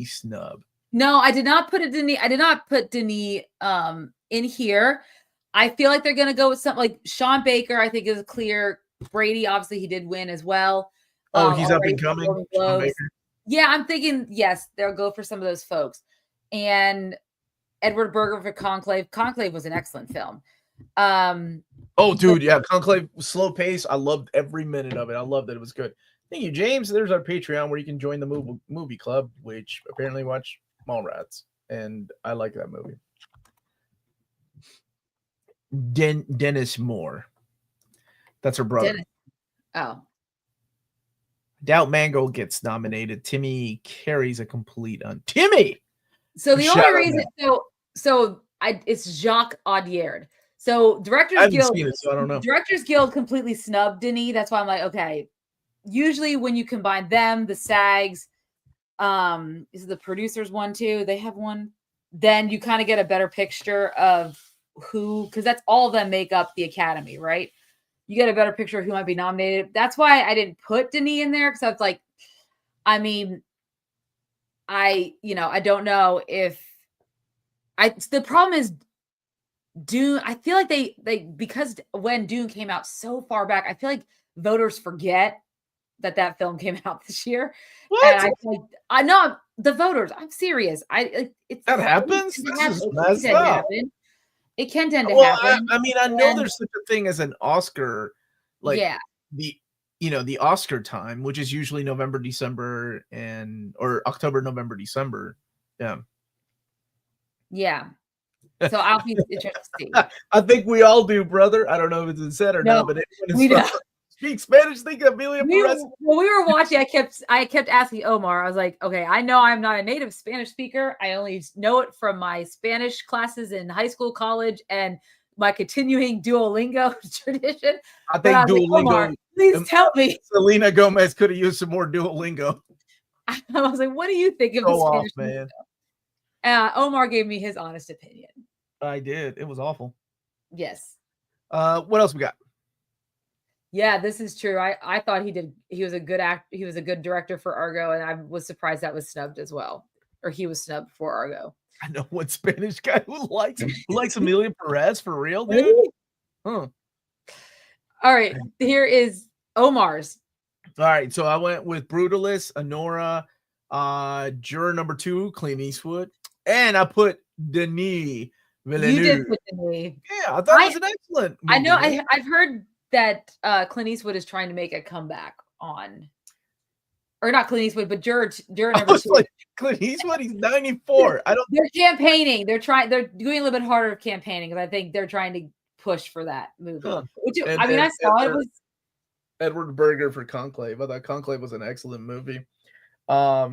Snub. No, I did not put Denis. I did not put Denis in here. I feel like they're gonna go with something like Sean Baker. I think is clear. Brady, obviously, he did win as well. Oh, he's up and coming. Yeah, I'm thinking yes, they'll go for some of those folks. And Edward Berger for Conclave. Conclave was an excellent film. Oh, dude, yeah, Conclave, slow pace. I loved every minute of it. I loved that it was good. Thank you, James. There's our Patreon where you can join the movie club, which apparently watch Mallrats, and I like that movie. Dennis Moore. That's her brother. Dennis. Oh. Doubt Mangold gets nominated. Timmy carries A Complete Timmy. So the only reason, it's Jacques Audiard. So Directors Guild, so I don't know. Directors Guild completely snubbed Denis. That's why I'm like, okay. Usually when you combine them, the SAGs, is the producers one too? They have one. Then you kind of get a better picture of who, because that's all of them make up the Academy, right? You get a better picture of who might be nominated. That's why I didn't put Denis in there, because I was like, I mean, I don't know if the problem is Dune. I feel like they because when Dune came out so far back, I feel like voters forget that film came out this year. What? And I know the voters. I'm serious. That happens. It can tend to happen. I mean, I know there's such a thing as an Oscar, like the Oscar time, which is usually November, December, or October, November, December. Yeah. Yeah. So I'll be interested to see. I think we all do, brother. I don't know if it's said or not, but we do. Speak Spanish, think Amelia Perez. When we were watching, I kept asking Omar. I was like, okay, I know I'm not a native Spanish speaker. I only know it from my Spanish classes in high school, college, and my continuing Duolingo tradition. I think Duolingo. Like, Omar, please tell me. Selena Gomez could have used some more Duolingo. I was like, what do you think of the Spanish man? Omar gave me his honest opinion. I did. It was awful. Yes. What else we got? Yeah, this is true. I thought he was a good he was a good director for Argo, and I was surprised that was snubbed as well. Or he was snubbed for Argo. I know one Spanish guy who likes Amelia Perez for real, dude. Huh. All right, here is Omar's. All right, so I went with Brutalist, Anora, juror number 2, Clint Eastwood, and I put Denis Villeneuve. You did put Denis. Yeah, I thought it was an excellent movie. I know. I've heard that Clint Eastwood is trying to make a comeback on, or not Clint Eastwood, but juror number 2. Like, Clint Eastwood, he's 94. They're campaigning. They're doing a little bit harder of campaigning, because I think they're trying to push for that movie. Huh. I saw it. Edward Berger for Conclave. I thought Conclave was an excellent movie. I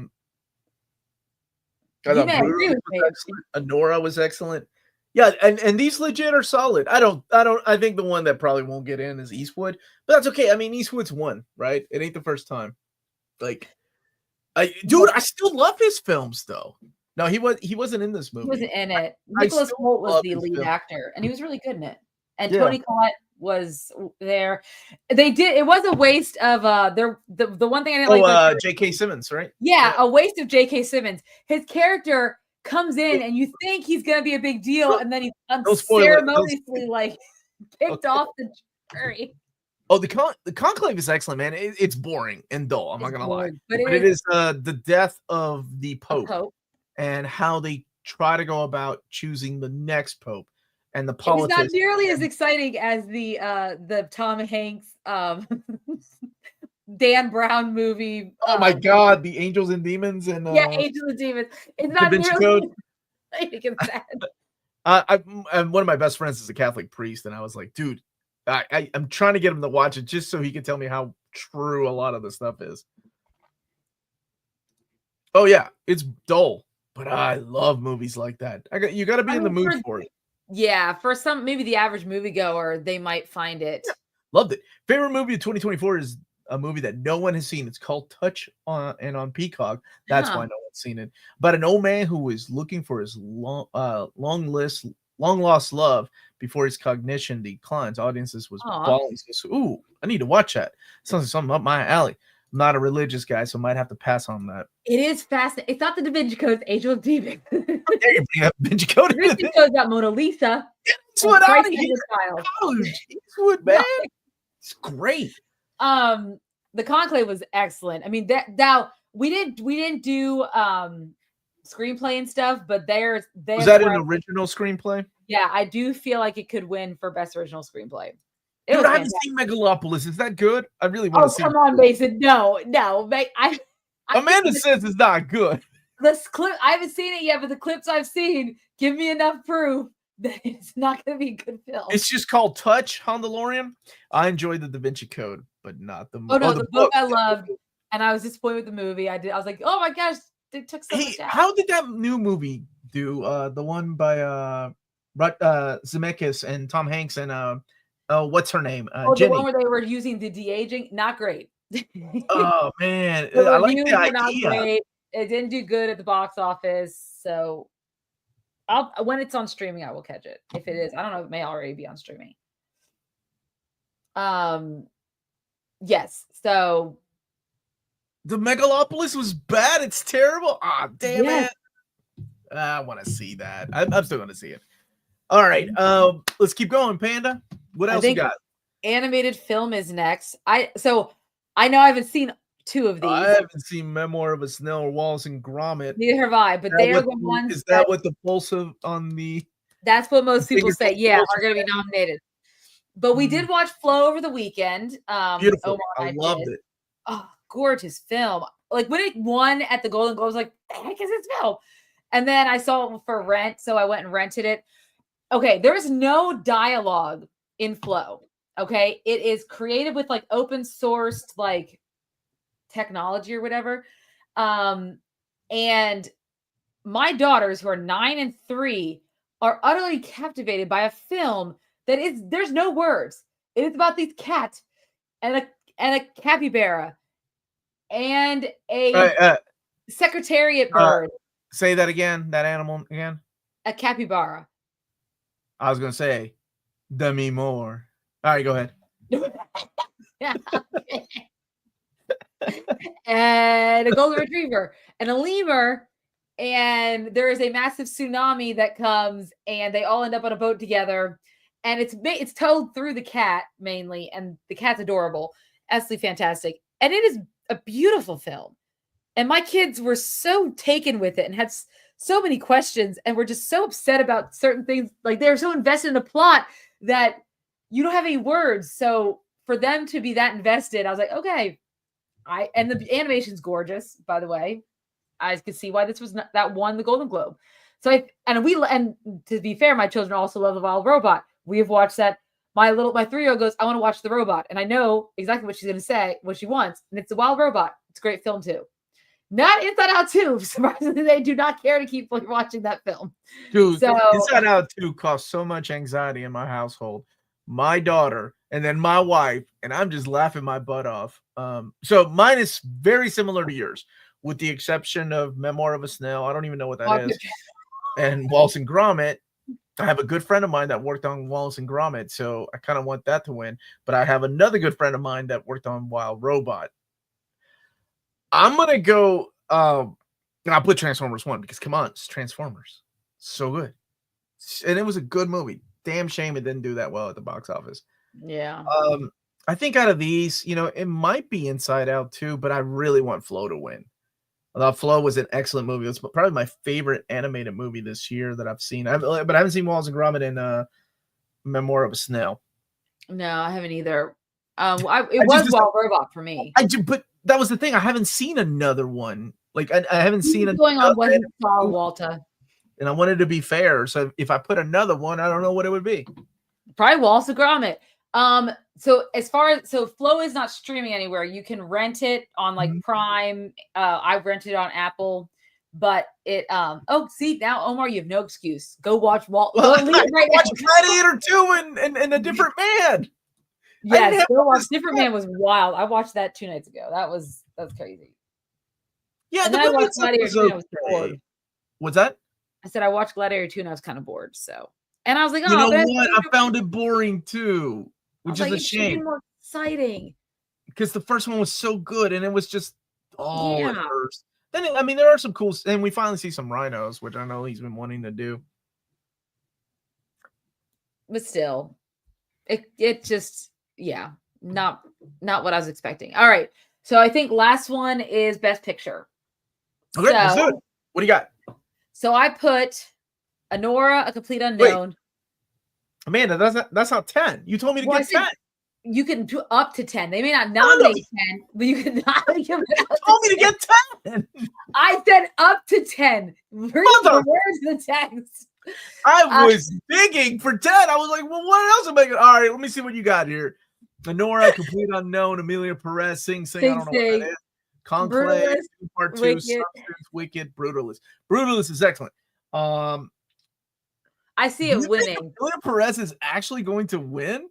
thought Bruce was excellent. Anora was excellent. Yeah, and these legit are solid. I think the one that probably won't get in is Eastwood, but that's okay. I mean, Eastwood's won, right? It ain't the first time. Like, dude, I still love his films though. No, he wasn't in this movie. He wasn't in it. Nicholas Hoult was the lead actor, and he was really good in it. And Toni Collette was there. It was a waste of the one thing I didn't like. J.K. Simmons, right? Yeah, a waste of J.K. Simmons. His character comes in and you think he's gonna be a big deal, and then he's unceremoniously like picked off the jury. Oh, the Conclave is excellent, man. It's boring and dull. I'm not gonna lie, but it is the death of the Pope and how they try to go about choosing the next Pope and the politics. It's not nearly as exciting as the Tom Hanks Dan Brown movie. Oh my God, the Angels and Demons and Angels and Demons. It's not nearly exciting as that. One of my best friends is a Catholic priest, and I was like, dude, I'm trying to get him to watch it just so he can tell me how true a lot of the stuff is. Oh yeah, it's dull, but I love movies like that. You got to be in the mood for it. Yeah, for some, maybe the average moviegoer, they might find it. Yeah, loved it. Favorite movie of 2024 is a movie that no one has seen. It's called Touch on Peacock. That's why no one's seen it. But an old man who is looking for his long lost love before his cognition declines. Audiences was bawling. Ooh, I need to watch that. Sounds like something up my alley. I'm not a religious guy, so I might have to pass on that. It is fascinating. It's not the Da Vinci Code, it's Angel of Demons. How dare you bring up Da Vinci Code? Da Vinci Code's got Mona Lisa. It's what out of here. Eastwood, man. It's great. The Conclave was excellent. I mean, now we didn't do screenplay and stuff, but was that an original screenplay? Yeah, I do feel like it could win for best original screenplay. Dude, I haven't seen Megalopolis. Is that good? I really want to see. Oh, come on, Mason. No. Amanda says it's not good. This clip, I haven't seen it yet, but the clips I've seen give me enough proof that it's not going to be a good film. It's just called Touch on DeLorean. I enjoyed the Da Vinci Code, but not the movie. Oh no, the book I loved, and I was disappointed with the movie. I was like, oh my gosh, they took so much out. How did that new movie do? The one by Zemeckis and Tom Hanks and what's her name? Jenny. The one where they were using the de-aging. Not great. Oh man, I like the idea. Not great. It didn't do good at the box office, so when it's on streaming, I will catch it. If it is, I don't know, it may already be on streaming. Yes. So the Megalopolis was bad. It's terrible. Ah, damn it. I want to see that. I'm still going to see it. All right. Let's keep going, Panda. What else you got? Animated film is next. I know I haven't seen two of these. I haven't seen Memoir of a Snail, Wallace and Gromit. Neither have I, but they are the ones. Is that what the pulse of on the? That's what most people say. Yeah, are going to be nominated. But we did watch Flow over the weekend. Beautiful. I loved it. Oh, gorgeous film. Like when it won at the Golden Globes, like, the heck is this film? And then I saw it for rent, so I went and rented it. Okay, there is no dialogue in Flow. Okay, it is created with like open sourced like technology or whatever. And my daughters, who are 9 and 3, are utterly captivated by a film that there's no words. It is about these cats and a capybara and a secretariat bird. Say that again. That animal again. A capybara. I was gonna say, Demi Moore. All right, go ahead. And a golden retriever and a lemur, and there is a massive tsunami that comes, and they all end up on a boat together, and it's told through the cat mainly, and the cat's adorable, absolutely fantastic, and it is a beautiful film. And my kids were so taken with it and had so many questions, and were just so upset about certain things. Like they're so invested in the plot that you don't have any words. So for them to be that invested, I was like, okay. And the animation's gorgeous, by the way. I could see why this was that won the Golden Globe. So and to be fair, my children also love The Wild Robot. We have watched that My 3-year-old goes, I want to watch The Robot. And I know exactly what she's going to say, what she wants. And it's The Wild Robot. It's a great film too. Not Inside Out 2. Surprisingly, they do not care to keep watching that film. Dude, so Inside Out 2 caused so much anxiety in my household. My daughter and then my wife, and I'm just laughing my butt off. So mine is very similar to yours, with the exception of Memoir of a Snail. I don't even know what that is. And Wallace and Gromit. I have a good friend of mine that worked on Wallace and Gromit, so I kind of want that to win. But I have another good friend of mine that worked on Wild Robot. I'm gonna go. I'll put Transformers 1 because come on, it's Transformers, so good, and it was a good movie. Damn shame it didn't do that well at the box office. Yeah. I think out of these, it might be Inside Out too, but I really want Flo to win. I thought Flo was an excellent movie. It's probably my favorite animated movie this year that I've seen. But I haven't seen Wallace and Gromit and Memoir of a Snail. No, I haven't either. It was Wild Robot for me. But that was the thing. I haven't seen another one. Like I haven't seen going on what he saw, Walter. And I wanted to be fair. So if I put another one, I don't know what it would be. Probably Wallace and Gromit. So Flo is not streaming anywhere. You can rent it on like Prime. I rented it on Apple, but it see now Omar, you have no excuse. Go watch watch Gladiator 2 and A Different Man. Yes, go watch Different Man was wild. I watched that 2 nights ago. That's crazy. Yeah, and then I watched Gladiator 2 and I was bored. What's that? I said I watched Gladiator 2 and I was kind of bored. So and I was like, you know what? I found it boring too. Which is a shame. More exciting. Because the first one was so good, and it was just at first. Then there are some cool, and we finally see some rhinos, which I know he's been wanting to do. But still, it just not what I was expecting. All right, so I think last one is Best Picture. Okay, let's do it. What do you got? So I put Anora, A Complete Unknown. Wait. Amanda, that's not 10. You told me to get 10. You can do up to 10. They may not nominate 10, but you can not give it up. You told me to get 10. I said up to 10. Where's the text? I was digging for 10. I was like, well, what else am I going to? All right, let me see what you got here. Anora, Complete Unknown, Amelia Perez, Sing Sing. I don't know what that is. Conclave, Part 2, Substance, Wicked, Brutalist. Brutalist is excellent. I see it winning. Amelia Perez is actually going to win?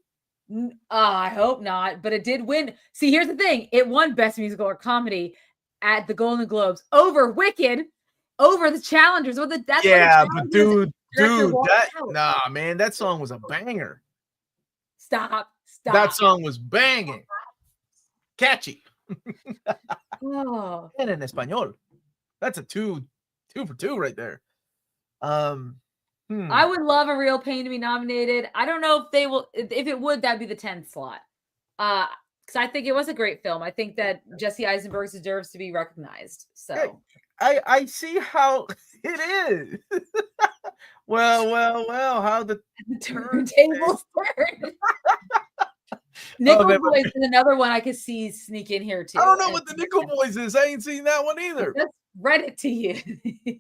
I hope not, but it did win. See, here's the thing. It won Best Musical or Comedy at the Golden Globes over Wicked, over the Challengers. But dude, man, that song was a banger. Stop. That song was banging. Catchy. Oh. And in Espanol. That's a two for 2 right there. I would love A Real Pain to be nominated. I don't know if they will. If it would, that'd be the 10th slot. Because I think it was a great film. I think that Jesse Eisenberg deserves to be recognized. So I see how it is. well, how the turntables turn. Nickel Boys is another one I could see sneak in here too. I don't know what the Nickel Boys is. I ain't seen that one either. Let's read it to you.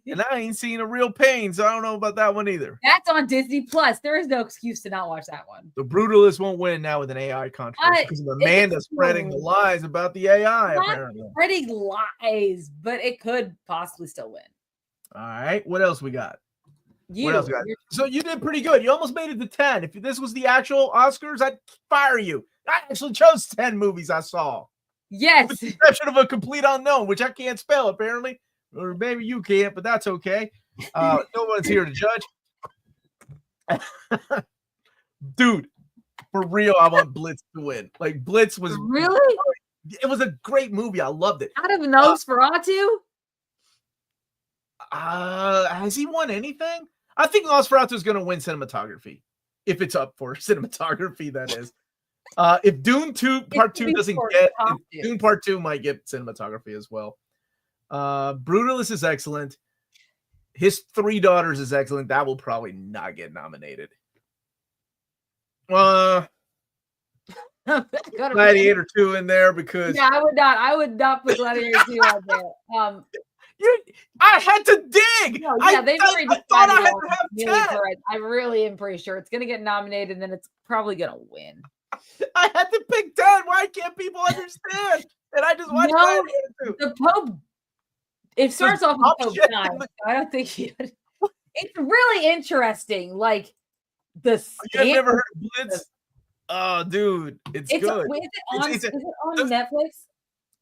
And I ain't seen A Real Pain, so I don't know about that one either. That's on Disney Plus. There is no excuse to not watch that one. The Brutalist won't win now with an AI controversy because of Amanda spreading the lies about the AI. Apparently, spreading lies, but it could possibly still win. All right, what else we got? What else we got? So you did pretty good. You almost made it to 10. If this was the actual Oscars, I'd fire you. I actually chose 10 movies I saw. Yes. With the exception of A Complete Unknown, which I can't spell, apparently. Or maybe you can't, but that's okay. No one's here to judge. Dude, for real, I want Blitz to win. Like, Blitz was really? It was a great movie. I loved it. Out of Nosferatu? Has he won anything? I think Nosferatu is going to win cinematography. If it's up for cinematography, that is. If Dune 2 Part 2 doesn't get, Dune Part 2 might get cinematography as well. Brutalist is excellent. His 3 Daughters is excellent. That will probably not get nominated. Gladiator 2 in there because I would not put Gladiator 2 on there. I had to dig. No, yeah, they've already I thought I had to have 10. I really am pretty sure it's going to get nominated, and then it's probably going to win. I had to pick 10. Why can't people understand? And I just watched the Pope. It starts off with the Pope time. I don't think it's really interesting. Like you have never heard of Blitz? Oh, dude, it's good. Is it on Netflix?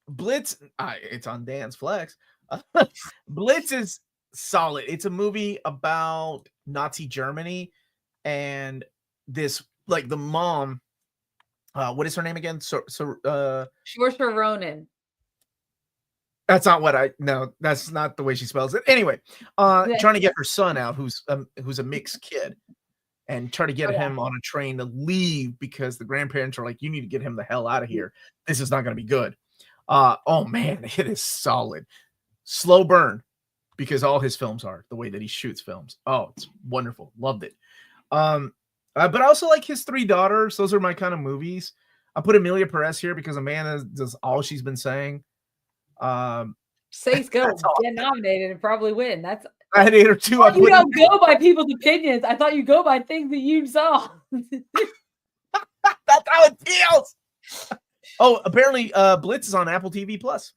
Blitz, it's on Dan's Flex. Blitz is solid. It's a movie about Nazi Germany, and this like the mom. What is her name again? Saoirse Ronan. That's not that's not the way she spells it. Anyway, trying to get her son out, who's a mixed kid, and try to get him on a train to leave because the grandparents are like, you need to get him the hell out of here. This is not going to be good. Oh man, it is solid. Slow burn, because all his films are the way that he shoots films. Oh, it's wonderful. Loved it. But I also like his Three Daughters. Those are my kind of movies. I put Emilia Perez here because Amanda does all she's been saying. Say go get nominated and probably win. I had 8 or 2. You don't go by people's opinions. I thought you go by things that you saw. That's how it feels. Oh, apparently Blitz is on Apple TV Plus.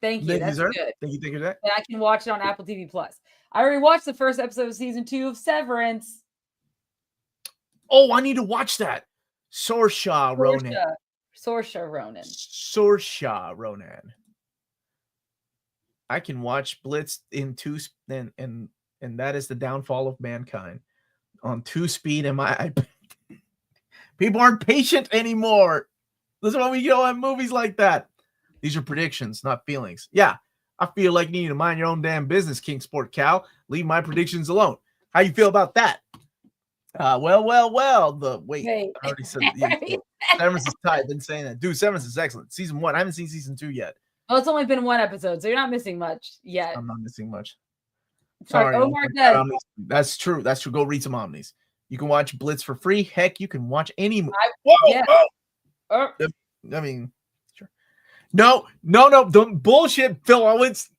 Thank you. That's good. Thank you. And I can watch it on Apple TV Plus. I already watched the first episode of season 2 of Severance. Oh, I need to watch that. Saoirse Ronan. I can watch Blitz in 2 and that is the downfall of mankind on 2 speed in my iPad. People aren't patient anymore. This is why we go on movies like that. These are predictions, not feelings. Yeah, I feel like you need to mind your own damn business, King Sport Cal. Leave my predictions alone. How you feel about that? Well. I already said Severance is tight. Been saying that, dude. Severance is excellent. Season 1. I haven't seen season 2 yet. Well, it's only been 1 episode, so you're not missing much yet. I'm not missing much. Sorry, Omar said. That's true. Go read some Omnis. You can watch Blitz for free. Heck, you can watch any movie. I mean, sure. No, don't bullshit, Phil Owens.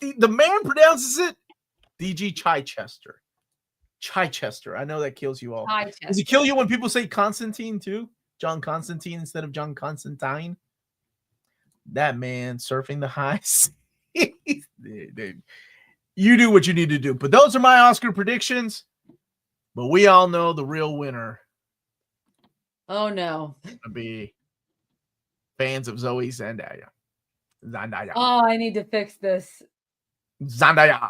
The man pronounces it D.G. Chichester. I know that kills you all. Does it kill you when people say Constantine too? John Constantine instead of John Constantine? That man surfing the high seas. You do what you need to do. But those are my Oscar predictions. But we all know the real winner. Oh no. Gonna be fans of Zoe Zendaya. Oh, I need to fix this. Zendaya.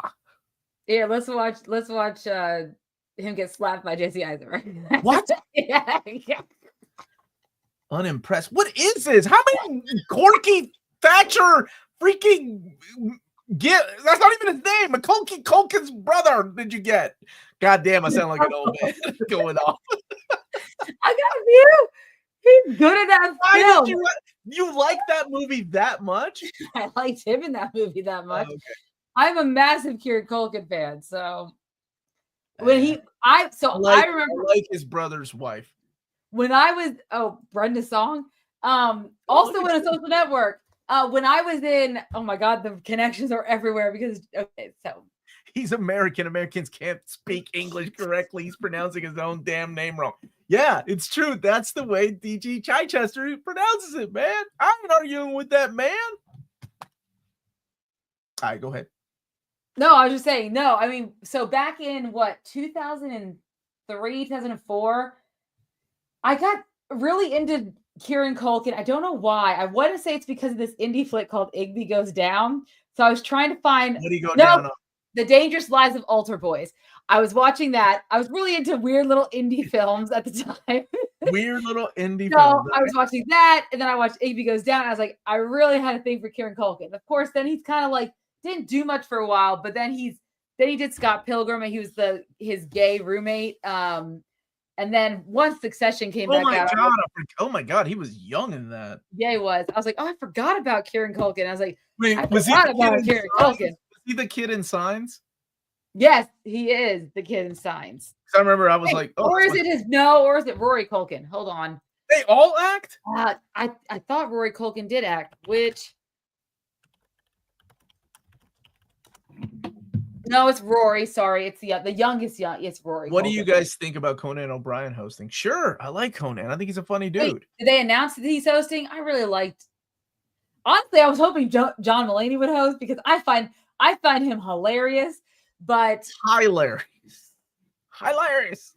Yeah, let's watch him get slapped by Jesse Eisenberg. What? yeah. Unimpressed. What is this? How many Corky Thatcher freaking get? That's not even his name. Macaulay Culkin's brother. Did you get? God damn, I sound like an old man going off. I got a view. He's good at that film. You like that movie that much? I liked him in that movie that much. Okay. I'm a massive Kieran Culkin fan, so when I remember his brother's wife. When I was Brenda Song, also in A Social Network. When I was in, oh my God, the connections are everywhere because so he's American. Americans can't speak English correctly. He's pronouncing his own damn name wrong. Yeah, it's true. That's the way D.G. Chichester pronounces it, man. I'm not arguing with that man. All right, go ahead. No, I was just saying, no, I mean, so back in 2003, 2004, I got really into Kieran Culkin. I don't know why. I want to say it's because of this indie flick called Igby Goes Down. So I was trying to find what do you go down on? The Dangerous Lives of Altar Boys. I was watching that. I was really into weird little indie films at the time. Weird little indie films. I was watching that, and then I watched Igby Goes Down. I was like, I really had a thing for Kieran Culkin. Of course, then he's kind of like didn't do much for a while, but then he did Scott Pilgrim, and he was his gay roommate. And then once Succession came back out. Oh my God, he was young in that. Yeah, he was. I was like, oh, I forgot about Kieran Culkin. I was like, was he the kid in Signs? Yes, he is the kid in Signs. I remember I was like, oh, or is it Rory Culkin? Hold on. They all act? I thought Rory Culkin did act, which No, it's Rory. Sorry, it's the youngest. It's Rory. What do you guys think about Conan O'Brien hosting? Sure, I like Conan. I think he's a funny dude. Wait, did they announce that he's hosting? I really liked. Honestly, I was hoping John Mulaney would host because I find him hilarious. But hilarious.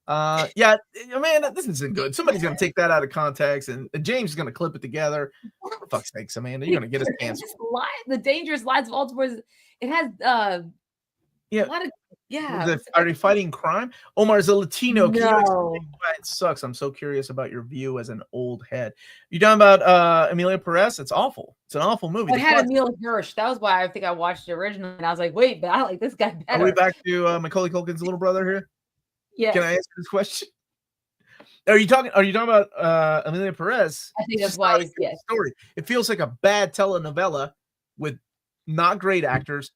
Yeah, Amanda, this isn't good. Somebody's gonna take that out of context, and James is gonna clip it together. For fuck's sakes, Amanda, you're gonna get us canceled. The Dangerous Lives of Baltimore. It has yeah. A lot of, Are they fighting crime? Omar's a Latino. Can you explain No. why it sucks? I'm so curious about your view as an old head. You talking about Emilia Perez? It's awful. It's an awful movie. It had Emil Hirsch. That was why I think I watched it originally, and I was like, wait, but I like this guy better. Are we back to Macaulay Culkin's little brother here? Yeah. Can I answer this question? Are you talking about Emilia Perez? I think that's why. Yes. Story. It feels like a bad telenovela with not great actors.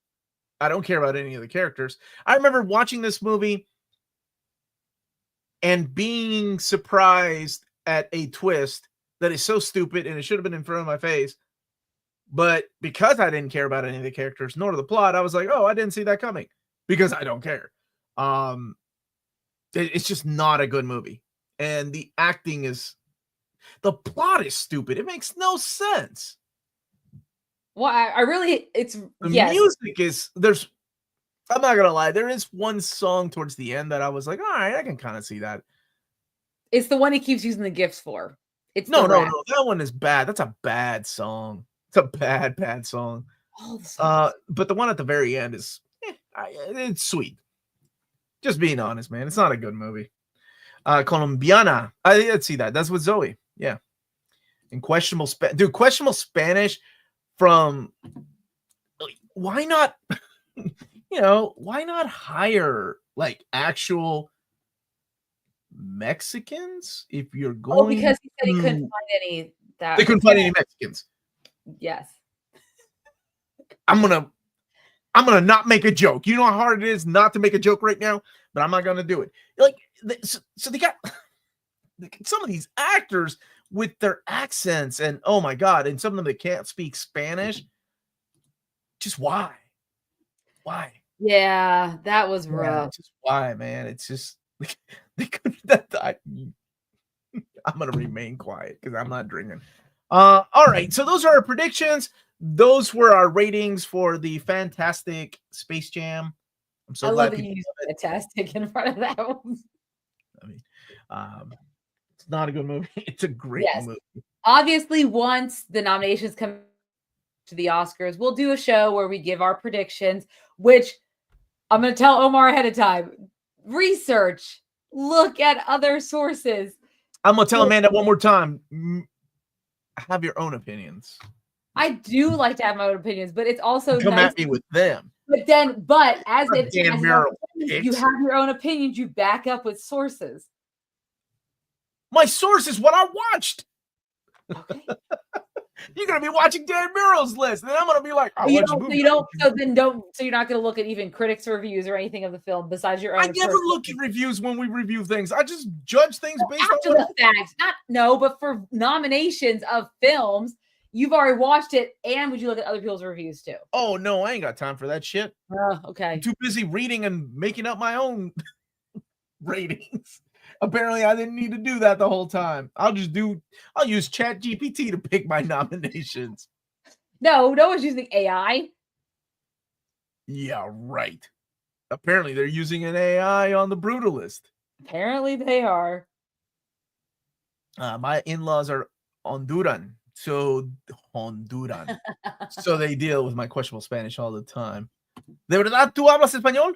I don't care about any of the characters. I remember watching this movie and being surprised at a twist that is so stupid and it should have been in front of my face. But because I didn't care about any of the characters nor the plot, I was like, oh, I didn't see that coming because I don't care. It's just not a good movie. And the the plot is stupid. It makes no sense. Well, the music is, I'm not gonna lie, there is one song towards the end that I was like, all right, I can kind of see that. It's the one he keeps using the gifts for. It's no, that one is bad. That's a bad song. It's a bad song. But the one at the very end is, it's sweet. Just being honest, man. It's not a good movie. Colombiana. Let's see that. That's with Zoe. Yeah. And questionable Spanish from, why not, why not hire like actual Mexicans if you're going? Oh, because he said he couldn't find any. They couldn't find any Mexicans. Yes. I'm gonna not make a joke. You know how hard it is not to make a joke right now, but I'm not gonna do it. Like, so they got some of these actors with their accents, and oh my god, and some of them that can't speak Spanish. Just why? Yeah, that was rough. Just why, man? It's just they couldn't. I'm gonna remain quiet because I'm not drinking. All right, so those are our predictions. Those were our ratings for the fantastic Space Jam. I'm so glad that you used fantastic in front of that one. I mean, it's not a good movie. It's a great movie. Obviously, once the nominations come to the Oscars, we'll do a show where we give our predictions, which I'm going to tell Omar ahead of time. Research. Look at other sources. I'm going to tell Amanda one more time. Have your own opinions. I do like to have my own opinions, but it's also come at me with them. But as you have your own opinions, you back up with sources. My source is what I watched. Okay. You're gonna be watching Dan Murrow's list, and I'm gonna be like, so you're not gonna look at even critics' reviews or anything of the film besides your own. I never look at reviews when we review things. I just judge things based on the facts. But for nominations of films, you've already watched it, and would you look at other people's reviews too? Oh no, I ain't got time for that shit. Okay. I'm too busy reading and making up my own ratings. Apparently, I didn't need to do that the whole time. I'll use ChatGPT to pick my nominations. No one's using AI. Yeah, right. Apparently, they're using an AI on the Brutalist. Apparently, they are. My in-laws are Honduran. So they deal with my questionable Spanish all the time. ¿De verdad tú hablas español?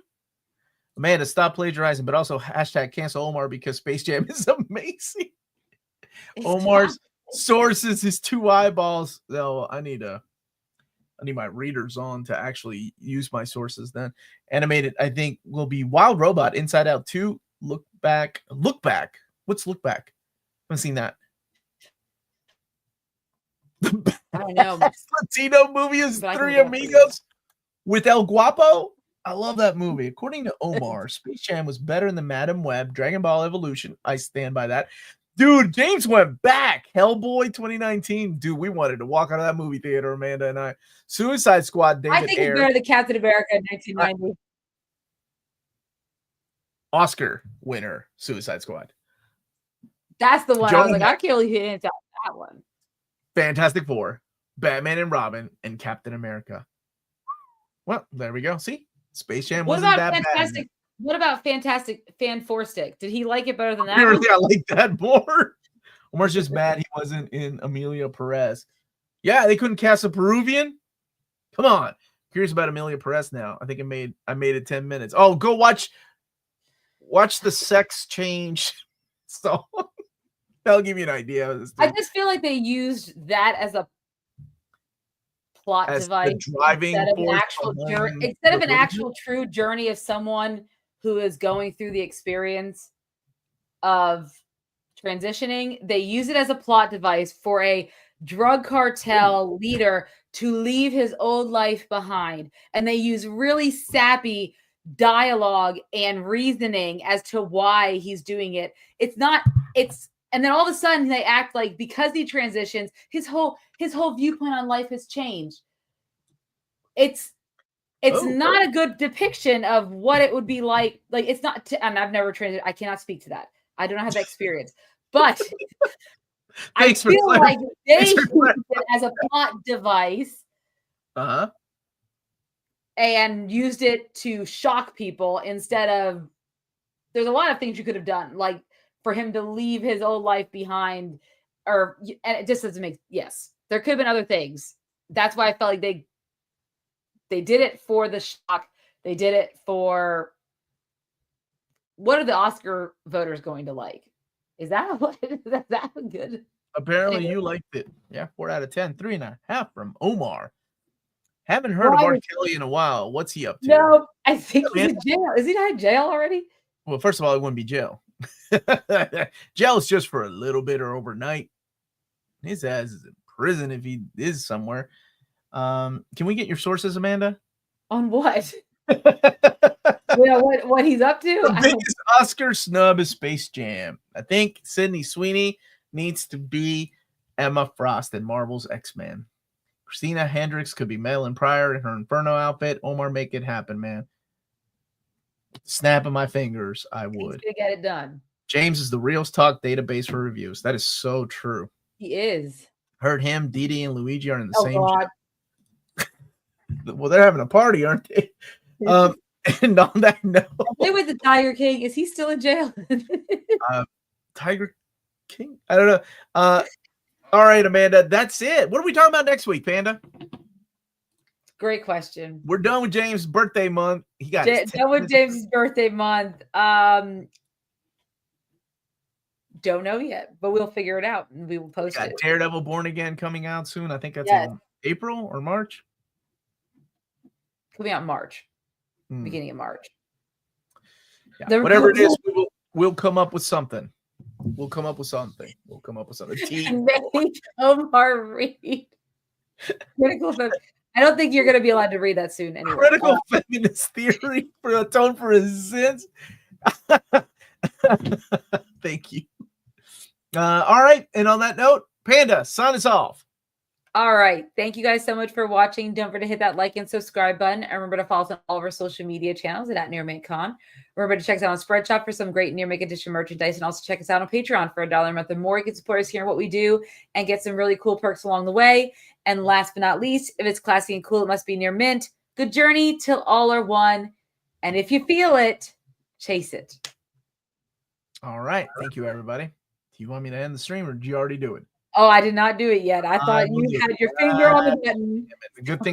Amanda, stop plagiarizing, but also #cancel Omar because Space Jam is amazing. Omar's sources is 2 eyeballs. No, I need my readers on to actually use my sources then. Animated, I think, will be Wild Robot, Inside Out 2, Look Back. What's Look Back? I haven't seen that. I don't know. Latino movie is Three Amigos with El Guapo. I love that movie. According to Omar, Space Jam was better than Madam Web, Dragon Ball Evolution. I stand by that. Dude, James went back. Hellboy 2019. Dude, we wanted to walk out of that movie theater, Amanda and I. Suicide Squad, David I think Ayer. it's better than Captain America in 1990. Oscar winner, Suicide Squad. That's the one I was like, I can't believe he didn't tell that one. Fantastic Four, Batman and Robin, and Captain America. Well, there we go. See? Space Jam wasn't that bad. What about Fantastic Fan Four Stick? Did he like it better than that? Really, I like that more. Omar's just mad he wasn't in Emilia Perez. Yeah, they couldn't cast a Peruvian. Come on. Curious about Emilia Perez now. I think I made it 10 minutes. Oh, go watch the sex change song. That'll give you an idea of this. I just feel like they used that as a plot device instead of an actual true journey of someone who is going through the experience of transitioning. They use it as a plot device for a drug cartel leader to leave his old life behind. And they use really sappy dialogue and reasoning as to why he's doing it. And then all of a sudden they act like because he transitions, his whole viewpoint on life has changed. It's not a good depiction of what it would be like. Like it's not. I've never transitioned. I cannot speak to that. I don't have that experience. But I feel like they used it as a plot device. And used it to shock people instead of. There's a lot of things you could have done, like for him to leave his old life behind, and it just doesn't make. Yes, there could have been other things. That's why I felt like they did it for the shock. They did it for. What are the Oscar voters going to like? Is that good? Apparently you liked it. Yeah, 4 out of 10, 3.5 from Omar. Haven't heard of R. Kelly in a while. What's he up to? No, I think he's in jail. Is he not in jail already? Well, first of all, it wouldn't be jail. Jail is just for a little bit or overnight. His ass is in prison if he is somewhere. Can we get your sources, Amanda? On what? What he's up to? The biggest Oscar snub is Space Jam. I think Sydney Sweeney needs to be Emma Frost in Marvel's X-Men. Christina Hendricks could be Madeline Pryor in her Inferno outfit. Omar, make it happen, man. Snapping my fingers, I would. He's gonna get it done. James is the Reelz Talk database for reviews. That is so true. He is. Heard him, Didi, and Luigi are in the same gym. Well, they're having a party, aren't they? And on that note, play with the Tiger King. Is he still in jail? Tiger King? I don't know. All right, Amanda, that's it. What are we talking about next week, Panda? Great question. We're done with James' birthday month. He got done with James's birthday month. Don't know yet, but we'll figure it out and we will post it. Daredevil Born Again coming out soon. I think that's in April or March. Coming out in March. Beginning of March. Yeah. Whatever it is, we'll come up with something. We'll come up with something. Make Omar read Critical Feminist. I don't think you're going to be allowed to read that soon anyway. Critical Feminist Theory for Atone for His Sins. Thank you. All right. And on that note, Panda, sign us off. All right. Thank you guys so much for watching. Don't forget to hit that like and subscribe button. And remember to follow us on all of our social media channels at nearmintcon. Remember to check us out on Spreadshop for some great Near Mint Edition merchandise. And also check us out on Patreon for $1 a month or more. You can support us here in what we do and get some really cool perks along the way. And last but not least, if it's classy and cool, it must be Near Mint. Good journey till all are one. And if you feel it, chase it. All right. Thank you, everybody. Do you want me to end the stream or did you already do it? Oh, I did not do it yet. I thought you had your finger on the button. The good thing